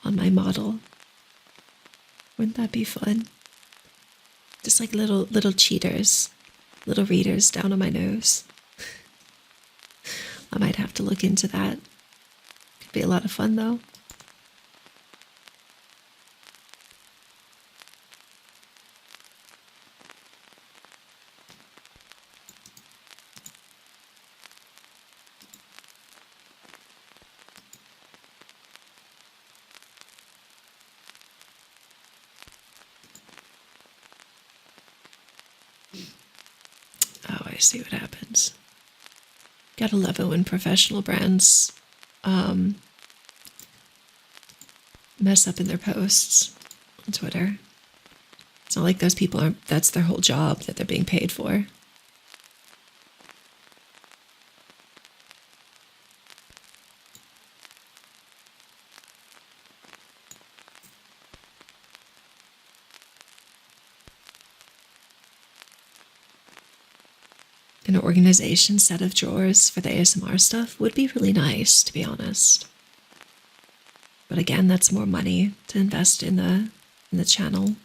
on my model. Wouldn't that be fun? Just like little cheaters, little readers down on my nose. I might have to look into that. Could be a lot of fun though. Oh, I see what happens. Gotta love it when professional brands mess up in their posts on Twitter. It's not like those people aren't, that's their whole job that they're being paid for. An organization set of drawers for the ASMR stuff would be really nice, to be honest. But again, that's more money to invest in the channel.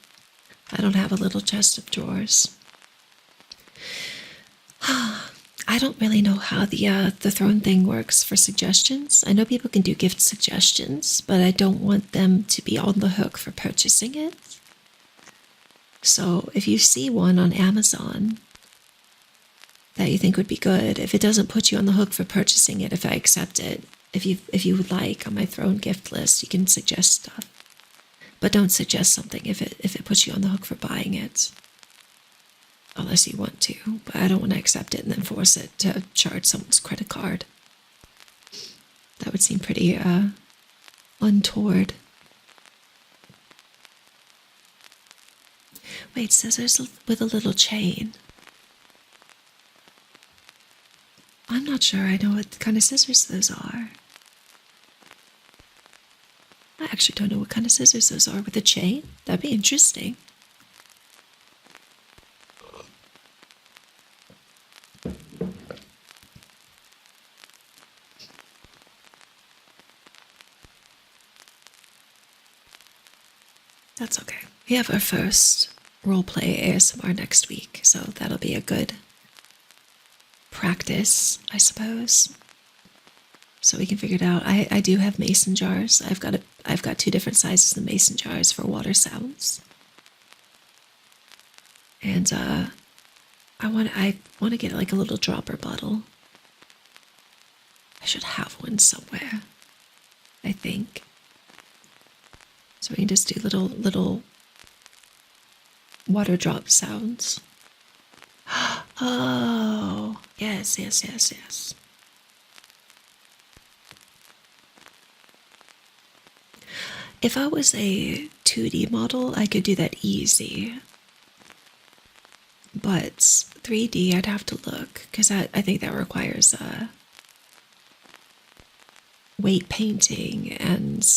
I don't have a little chest of drawers. I don't really know how the throne thing works for suggestions. I know people can do gift suggestions, but I don't want them to be on the hook for purchasing it. So if you see one on Amazon that you think would be good, if it doesn't put you on the hook for purchasing it, if I accept it, if you would like on my throne gift list, you can suggest stuff. But don't suggest something if it puts you on the hook for buying it. Unless you want to, but I don't want to accept it and then force it to charge someone's credit card. That would seem pretty untoward. Wait, scissors with a little chain. I'm not sure I know what kind of scissors those are. I actually don't know what kind of scissors those are with a chain. That'd be interesting. That's okay. We have our first roleplay ASMR next week, so that'll be a good practice, I suppose. So we can figure it out. I do have mason jars. I've got 2 different sizes of mason jars for water sounds. And I want to get like a little dropper bottle. I should have one somewhere, I think. So we can just do little water drop sounds. Oh, yes. If I was a 2D model, I could do that easy. but 3D I'd have to look, because I think that requires weight painting and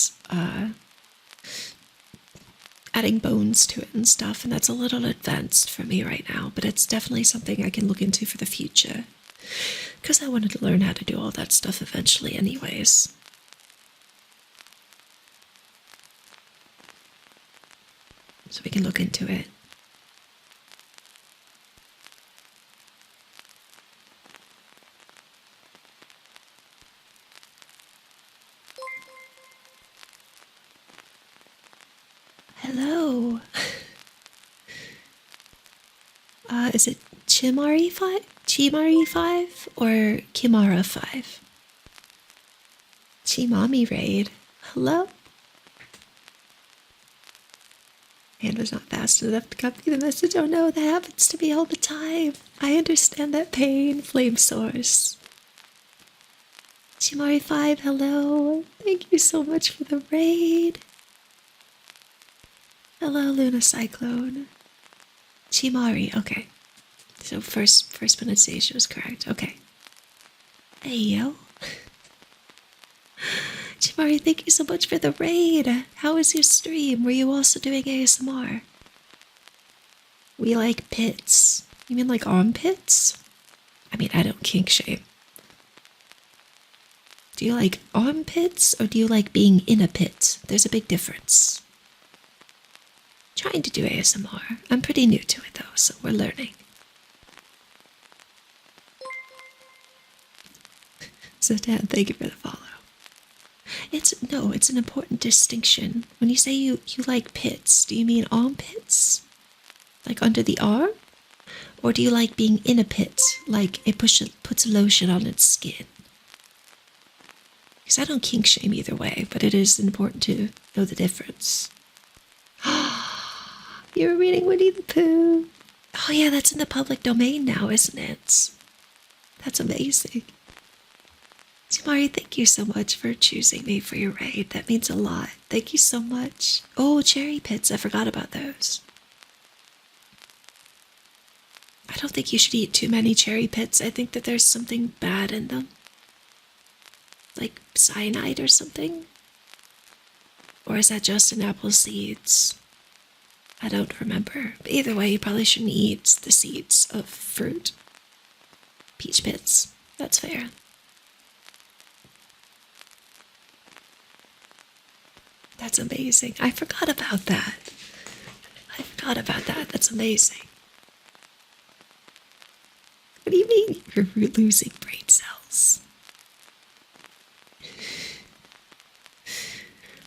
adding bones to it and stuff, and that's a little advanced for me right now, but it's definitely something I can look into for the future, because I wanted to learn how to do all that stuff eventually anyways. So we can look into it. Hello. Is it Chimari 5? Chimari 5 or Kimara 5? Chimami raid. Hello? Hand was not fast enough to copy the message. Oh no, that happens to me all the time. I understand that pain. Flame source. Chimari 5, hello. Thank you so much for the raid. Hello, Luna Cyclone. Chimari, okay. So first pronunciation was correct. Okay. Hey, yo. Chimari, thank you so much for the raid. How was your stream? Were you also doing ASMR? We like pits. You mean like armpits? I mean, I don't kink shame. Do you like armpits or do you like being in a pit? There's a big difference. Trying to do ASMR. I'm pretty new to it though, so we're learning. So Dan, thank you for the follow. It's an important distinction. When you say you like pits, do you mean armpits? Like under the arm? Or do you like being in a pit, like it puts lotion on its skin? Because I don't kink shame either way, but it is important to know the difference. You're reading Winnie the Pooh. Oh yeah, that's in the public domain now, isn't it? That's amazing. Tamari, thank you so much for choosing me for your raid. That means a lot. Thank you so much. Oh, cherry pits. I forgot about those. I don't think you should eat too many cherry pits. I think that there's something bad in them. Like cyanide or something? Or is that just in apple seeds? I don't remember. But either way, you probably shouldn't eat the seeds of fruit. Peach pits. That's fair. That's amazing. I forgot about that. That's amazing. What do you mean you're losing brain cells?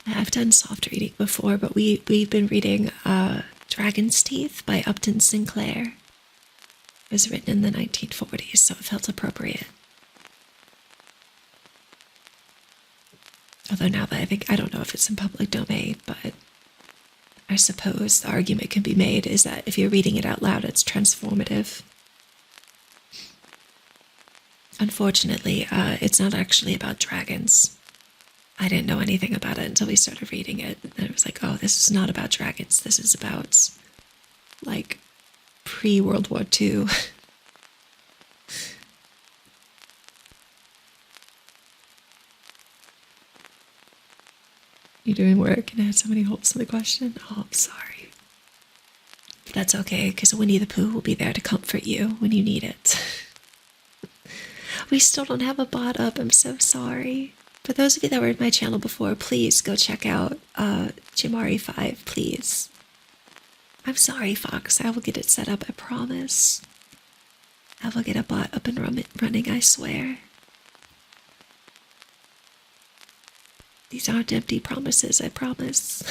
I've done soft reading before, but we've been reading Dragon's Teeth by Upton Sinclair. It was written in the 1940s, so it felt appropriate. Although now that I don't know if it's in public domain, but I suppose the argument can be made is that if you're reading it out loud, it's transformative. Unfortunately, it's not actually about dragons. I didn't know anything about it until we started reading it, and it was like, oh, this is not about dragons. This is about, like, pre-World War II. You're doing work and I had so many holes in the question? Oh, I'm sorry. But that's okay, because Winnie the Pooh will be there to comfort you when you need it. We still don't have a bot up, I'm so sorry. For those of you that were in my channel before, please go check out Jimari 5, please. I'm sorry, Fox, I will get it set up, I promise. I will get a bot up and running, I swear. These aren't empty promises, I promise.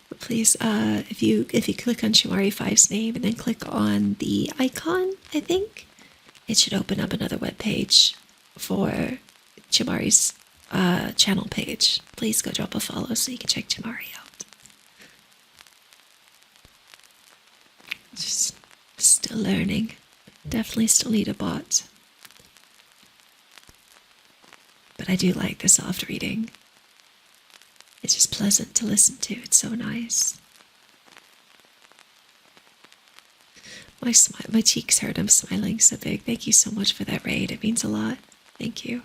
But please, if you click on Shimari 5's name and then click on the icon, I think, it should open up another web page for Chimari's channel page. Please go drop a follow so you can check Chimari out. Just still learning. Definitely still need a bot. But I do like the soft reading. It's just pleasant to listen to. It's so nice. My cheeks hurt. I'm smiling so big. Thank you so much for that raid. It means a lot. Thank you.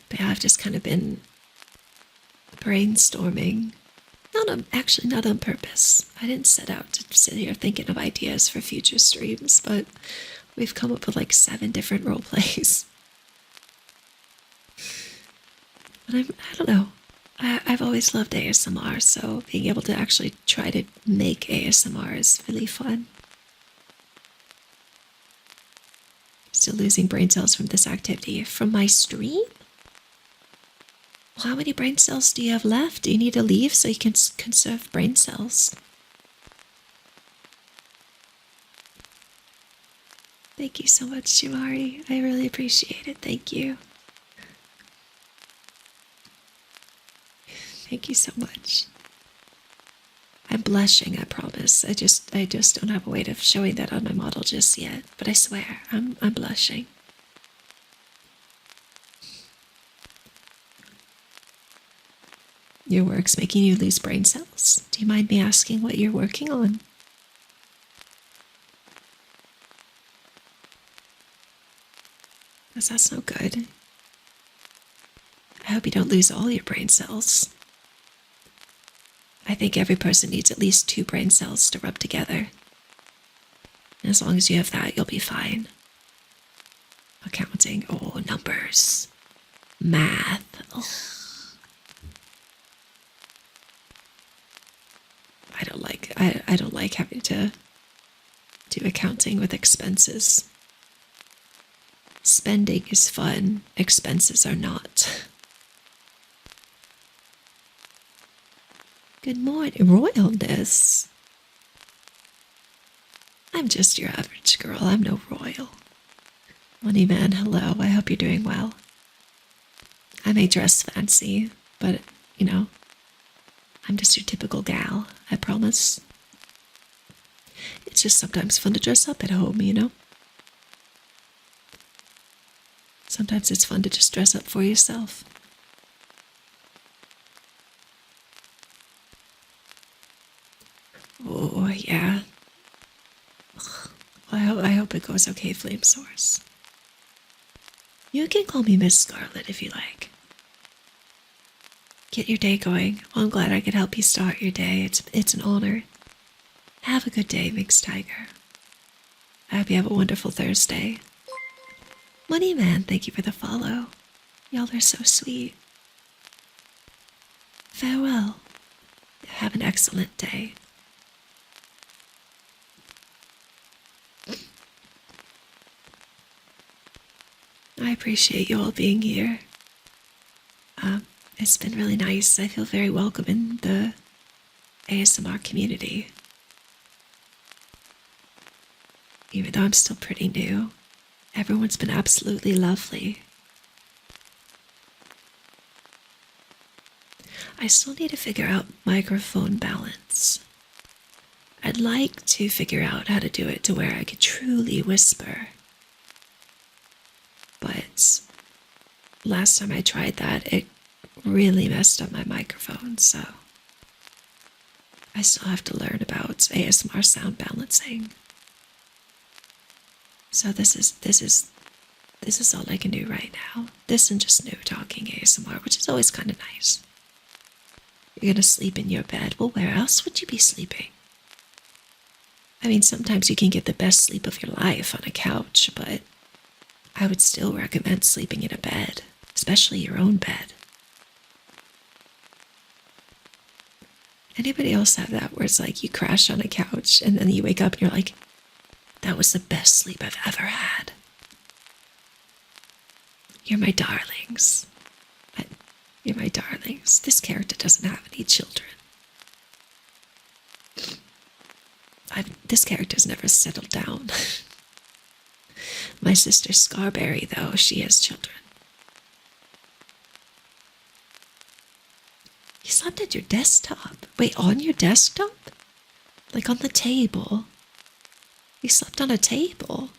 But yeah, I've just kind of been brainstorming. Actually not on purpose. I didn't set out to sit here thinking of ideas for future streams, but we've come up with like 7 different role plays. But I don't know. I've always loved ASMR, so being able to actually try to make ASMR is really fun. Still losing brain cells from this activity. From my stream? Well, how many brain cells do you have left? Do you need to leave so you can conserve brain cells? Thank you so much, Shimari. I really appreciate it. Thank you. Thank you so much. I'm blushing, I promise. I just don't have a way of showing that on my model just yet. But I swear, I'm blushing. Your work's making you lose brain cells? Do you mind me asking what you're working on? Because that's no good. I hope you don't lose all your brain cells. I think every person needs at least 2 brain cells to rub together. And as long as you have that, you'll be fine. Accounting. Oh, numbers. Math. Oh. I don't like having to do accounting with expenses. Spending is fun. Expenses are not. Good morning, royalness. I'm just your average girl. I'm no royal. Money man, hello. I hope you're doing well. I may dress fancy, but, you know, I'm just your typical gal, I promise. It's just sometimes fun to dress up at home, you know? Sometimes it's fun to just dress up for yourself. Oh, yeah. I hope it goes okay, Flame Source. You can call me Miss Scarlet if you like. Get your day going. Well, I'm glad I could help you start your day. It's an honor. Have a good day, Mixed Tiger. I hope you have a wonderful Thursday. Money Man, thank you for the follow. Y'all are so sweet. Farewell. Have an excellent day. I appreciate you all being here. It's been really nice. I feel very welcome in the ASMR community. Even though I'm still pretty new, everyone's been absolutely lovely. I still need to figure out microphone balance. I'd like to figure out how to do it to where I could truly whisper. But last time I tried that, it really messed up my microphone, so I still have to learn about ASMR sound balancing. So this is all I can do right now. This and just no talking ASMR, which is always kind of nice. You're gonna sleep in your bed. Well, where else would you be sleeping? I mean, sometimes you can get the best sleep of your life on a couch, but I would still recommend sleeping in a bed, especially your own bed. Anybody else have that where it's like you crash on a couch and then you wake up and you're like, that was the best sleep I've ever had. You're my darlings. You're my darlings. This character doesn't have any children. This character's never settled down. My sister Scarberry, though, she has children. You slept at your desktop. Wait, on your desktop? Like on the table? You slept on a table?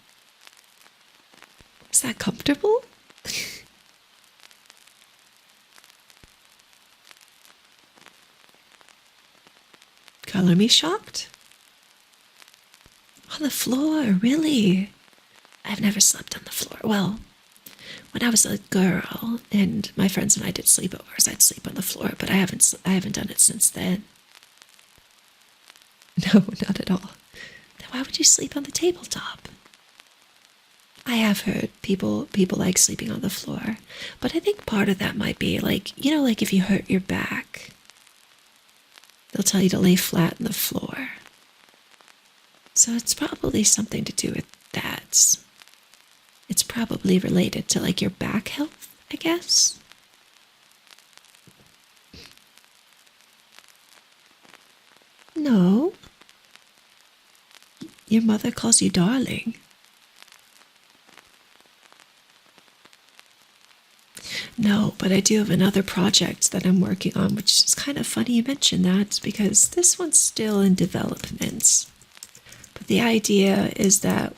Is that comfortable? Color me shocked. On the floor, really? I've never slept on the floor. Well, when I was a girl and my friends and I did sleepovers, I'd sleep on the floor, but I haven't done it since then. No, not at all. Then why would you sleep on the tabletop? I have heard people like sleeping on the floor, but I think part of that might be like, like if you hurt your back, they'll tell you to lay flat on the floor. So it's probably something to do with that. It's probably related to like your back health, I guess. No. Your mother calls you darling. No, but I do have another project that I'm working on, which is kind of funny you mention that because this one's still in development. But the idea is that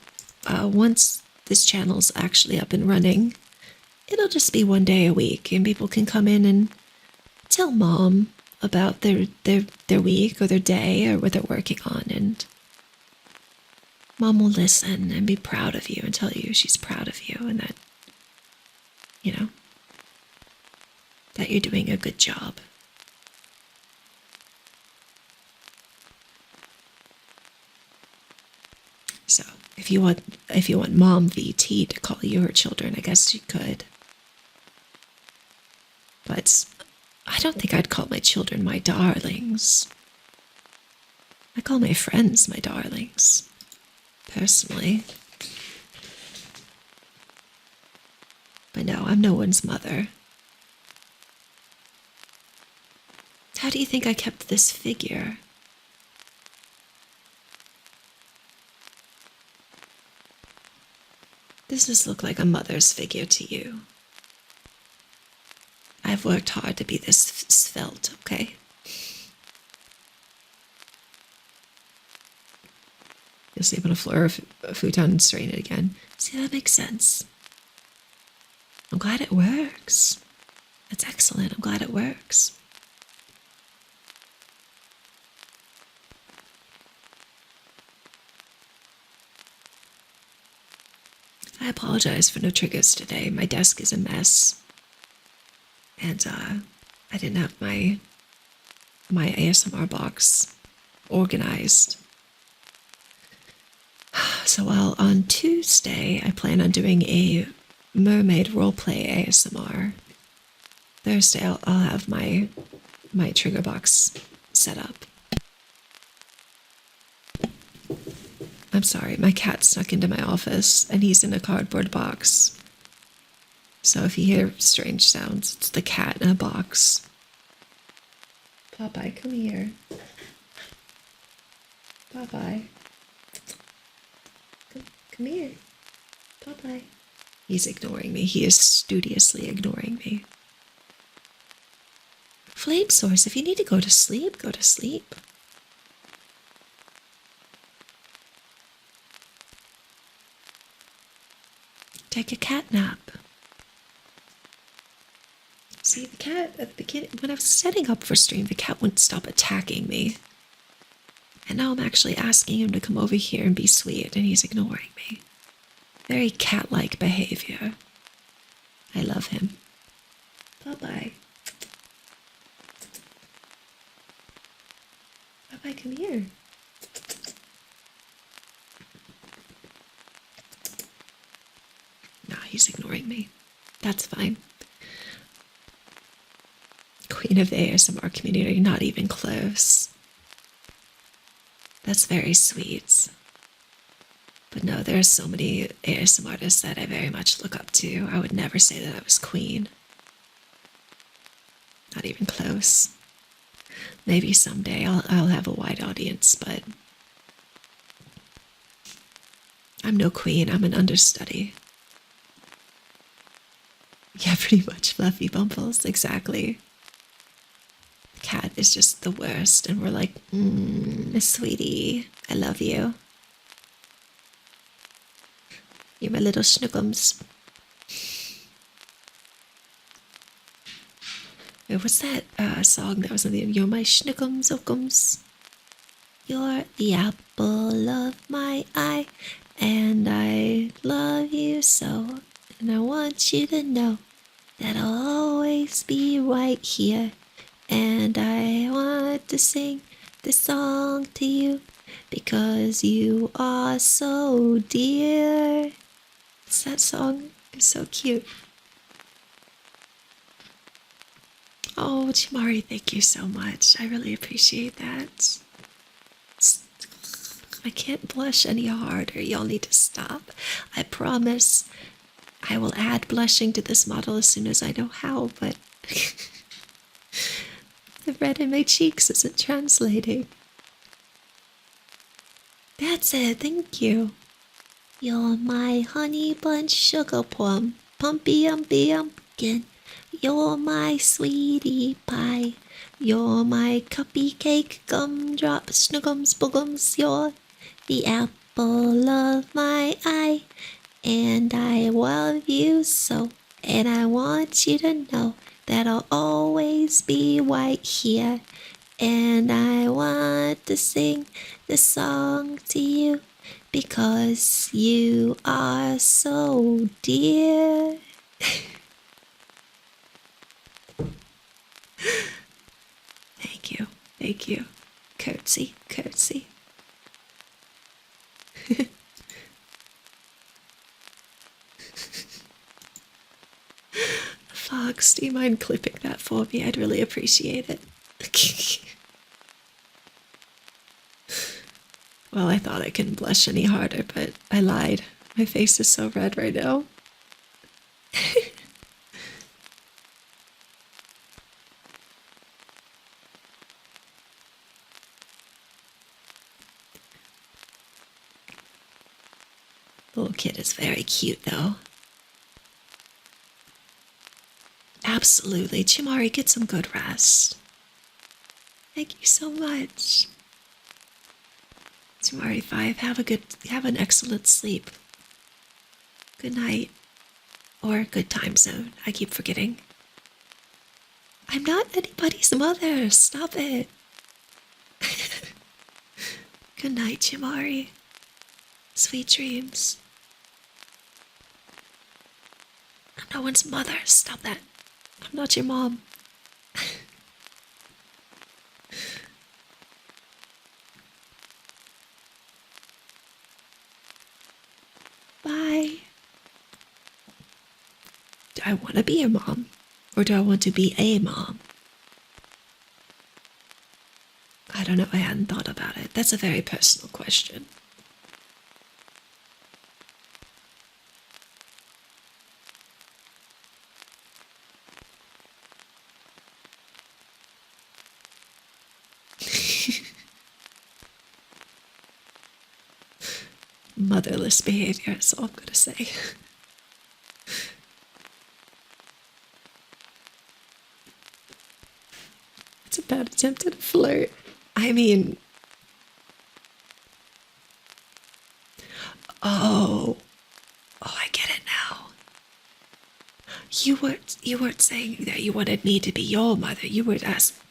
once this channel's actually up and running, it'll just be one day a week, and people can come in and tell Mom about their week or their day or what they're working on, and Mom will listen and be proud of you and tell you she's proud of you and that, that you're doing a good job. So, if you want Mom VT to call you her children, I guess you could. But I don't think I'd call my children my darlings. I call my friends my darlings, personally. But no, I'm no one's mother. How do you think I kept this figure? Does this look like a mother's figure to you? I've worked hard to be this svelte, okay? You'll sleep on a floor of a futon and straighten it again. See, that makes sense. I'm glad it works. That's excellent. I'm glad it works. I apologize for no triggers today. My desk is a mess. And I didn't have my ASMR box organized. So while on Tuesday I plan on doing a mermaid roleplay ASMR, Thursday I'll have my trigger box set up. I'm sorry, my cat snuck into my office and he's in a cardboard box. So if you hear strange sounds, it's the cat in a box. Popeye, come here. Popeye. Come here. Popeye. He's ignoring me. He is studiously ignoring me. Flame source, if you need to go to sleep, go to sleep. Take a cat nap. See, the cat at the beginning, when I was setting up for stream, the cat wouldn't stop attacking me. And now I'm actually asking him to come over here and be sweet, and he's ignoring me. Very cat-like behavior. I love him. Bye-bye. Bye-bye, come here. No, he's ignoring me. That's fine. Queen of the ASMR community, not even close. That's very sweet. But no, there are so many ASMR artists that I very much look up to. I would never say that I was queen. Not even close. Maybe someday I'll have a wide audience, but I'm no queen, I'm an understudy. Yeah, pretty much fluffy bumples, exactly. The cat is just the worst, and we're like, sweetie, I love you. You're my little schnookums. Wait, what's that song that was on the You're my schnookums, ookums? You're the apple of my eye, and I love you so. And I want you to know that I'll always be right here. And I want to sing this song to you because you are so dear. That song is so cute. Oh, Chimari, thank you so much. I really appreciate that. I can't blush any harder. Y'all need to stop. I promise I will add blushing to this model as soon as I know how, but the red in my cheeks isn't translating. That's it, thank you. You're my honey bunch sugar plum, pumpy umpy umpkin. You're my sweetie pie. You're my cuppy cake gumdrop snuggums boogums. You're the apple of my eye, and I love you so. And I want you to know that I'll always be right here. And I want to sing this song to you because you are so dear. Thank you, thank you. Curtsy, curtsy. Fox, do you mind clipping that for me? I'd really appreciate it. Well, I thought I couldn't blush any harder, but I lied. My face is so red right now. Little kid is very cute, though. Absolutely. Chimari, get some good rest. Thank you so much. Chimari 5, have an excellent sleep. Good night. Or good time zone. I keep forgetting. I'm not anybody's mother. Stop it. Good night, Chimari. Sweet dreams. I'm no one's mother. Stop that. I'm not your mom. Bye. Do I want to be a mom? Or do I want to be a mom? I don't know. I hadn't thought about it. That's a very personal question. Motherless behavior is all I'm gonna say. It's a bad attempt at a flirt. I mean... Oh, I get it now. You weren't saying that you wanted me to be your mother. You were asking...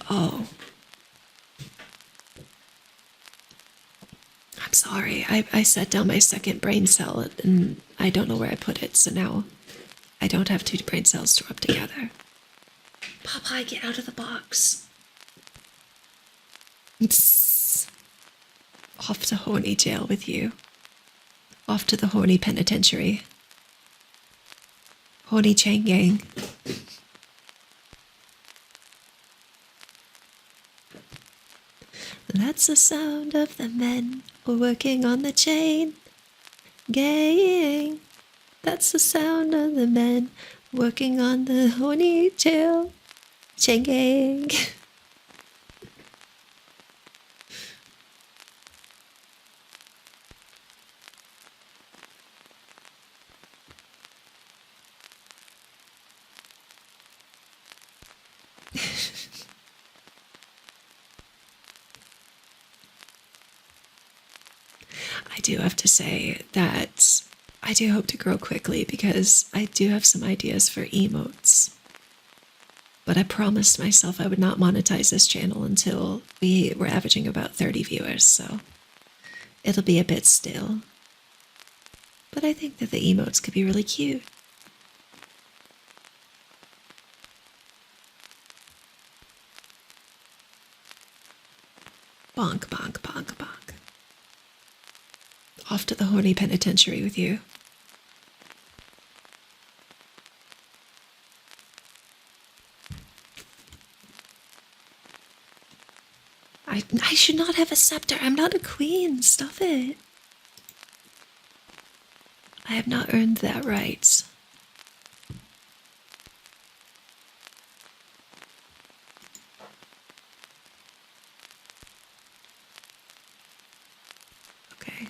Oh. I'm sorry. I set down my second brain cell and I don't know where I put it, so now I don't have two brain cells to rub together. Popeye, get out of the box. Off to horny jail with you. Off to the horny penitentiary. Horny chain gang. That's the sound of the men working on the chain gang. That's the sound of the men working on the horny jail chain gang. I do have to say that I do hope to grow quickly because I do have some ideas for emotes. But I promised myself I would not monetize this channel until we were averaging about 30 viewers, so it'll be a bit still. But I think that the emotes could be really cute. Bonk, bonk, bonk, bonk. Off to the horny penitentiary with you. I should not have a scepter. I'm not a queen. Stop it. I have not earned that right. Okay.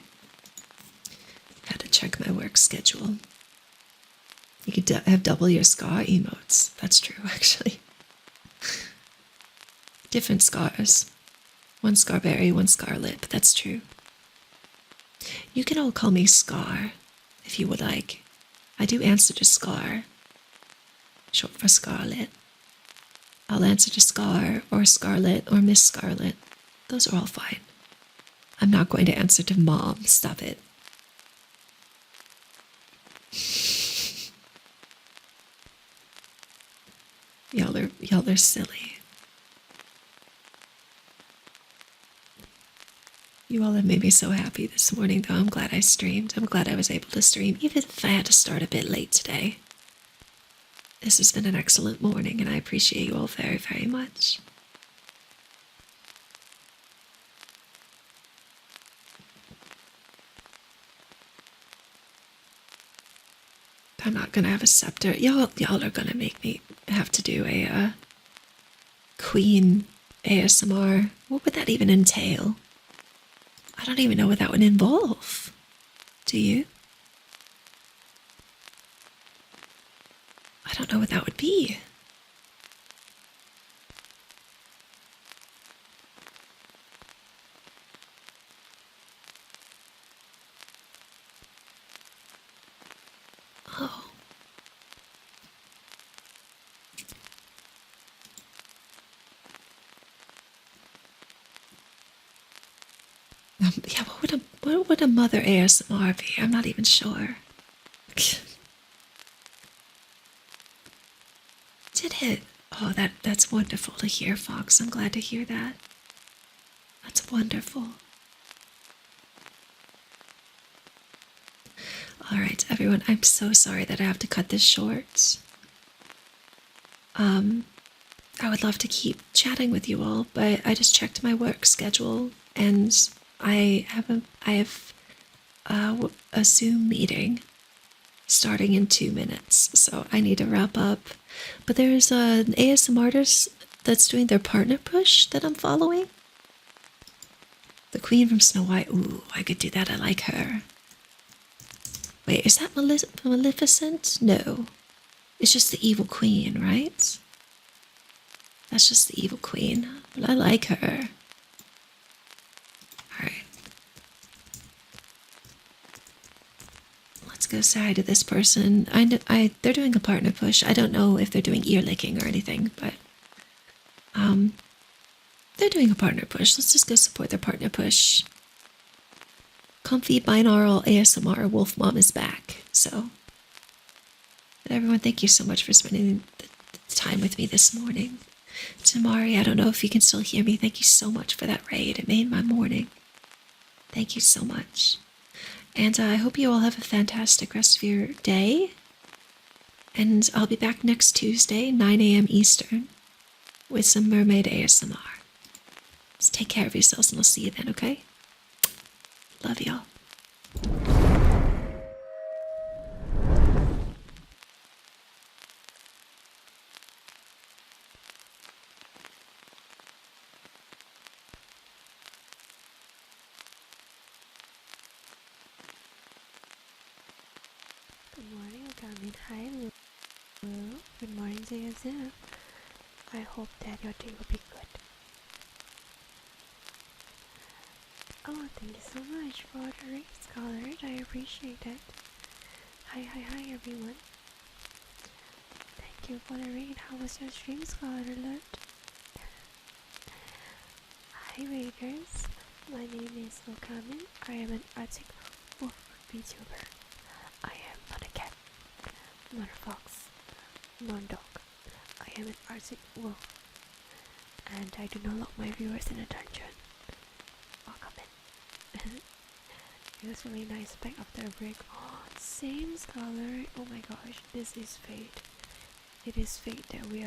Had to check my work schedule. You could have double your scar emotes. That's true, actually. Different scars. One Scarberry, one Scarlet, but that's true. You can all call me Scar, if you would like. I do answer to Scar, short for Scarlet. I'll answer to Scar, or Scarlet, or Miss Scarlet. Those are all fine. I'm not going to answer to Mom. Stop it. Y'all are silly. You all have made me so happy this morning, though. I'm glad I streamed. I'm glad I was able to stream, even if I had to start a bit late today. This has been an excellent morning, and I appreciate you all very, very much. I'm not gonna have a scepter. Y'all are gonna make me have to do a Queen ASMR. What would that even entail? I don't even know what that would involve. Do you? I don't know what that would be. Oh. Yeah, what would a mother ASMR be? I'm not even sure. Did it? Oh, that's wonderful to hear, Fox. I'm glad to hear that. That's wonderful. All right, everyone. I'm so sorry that I have to cut this short. I would love to keep chatting with you all, but I just checked my work schedule and I have a Zoom meeting starting in 2 minutes, so I need to wrap up. But there's an ASMR artist that's doing their partner push that I'm following. The Queen from Snow White. Ooh, I could do that. I like her. Wait, is that Maleficent? No. It's just the evil queen, right? That's just the evil queen. But I like her. Alright. Let's go say hi to this person. They're doing a partner push. I don't know if they're doing ear licking or anything, but they're doing a partner push. Let's just go support their partner push. Comfy binaural ASMR Wolf Mom is back. So, but everyone, thank you so much for spending the time with me this morning. Tamari, I don't know if you can still hear me. Thank you so much for that raid. It made my morning. Thank you so much. And I hope you all have a fantastic rest of your day. And I'll be back next Tuesday, 9 a.m. Eastern, with some mermaid ASMR. Just take care of yourselves and I'll see you then, okay? Love y'all. Good morning, Garmin. Hi, Lulu. Good morning, Zia. I hope that your day will be good. Oh, thank you so much for the raid, Scarlet. I appreciate it. Hi, everyone. Thank Thank you for the read. How was your stream, Scarlet Alert? Hi Raiders, my name is Lokamin. I am an Arctic wolf VTuber. I am not a cat, not a fox, not a dog. I am an Arctic wolf, and I do not lock my viewers in a dungeon. Welcome in. It was really nice back after a break. Oh, same Scholar. Oh my gosh, this is fate. It is fate that we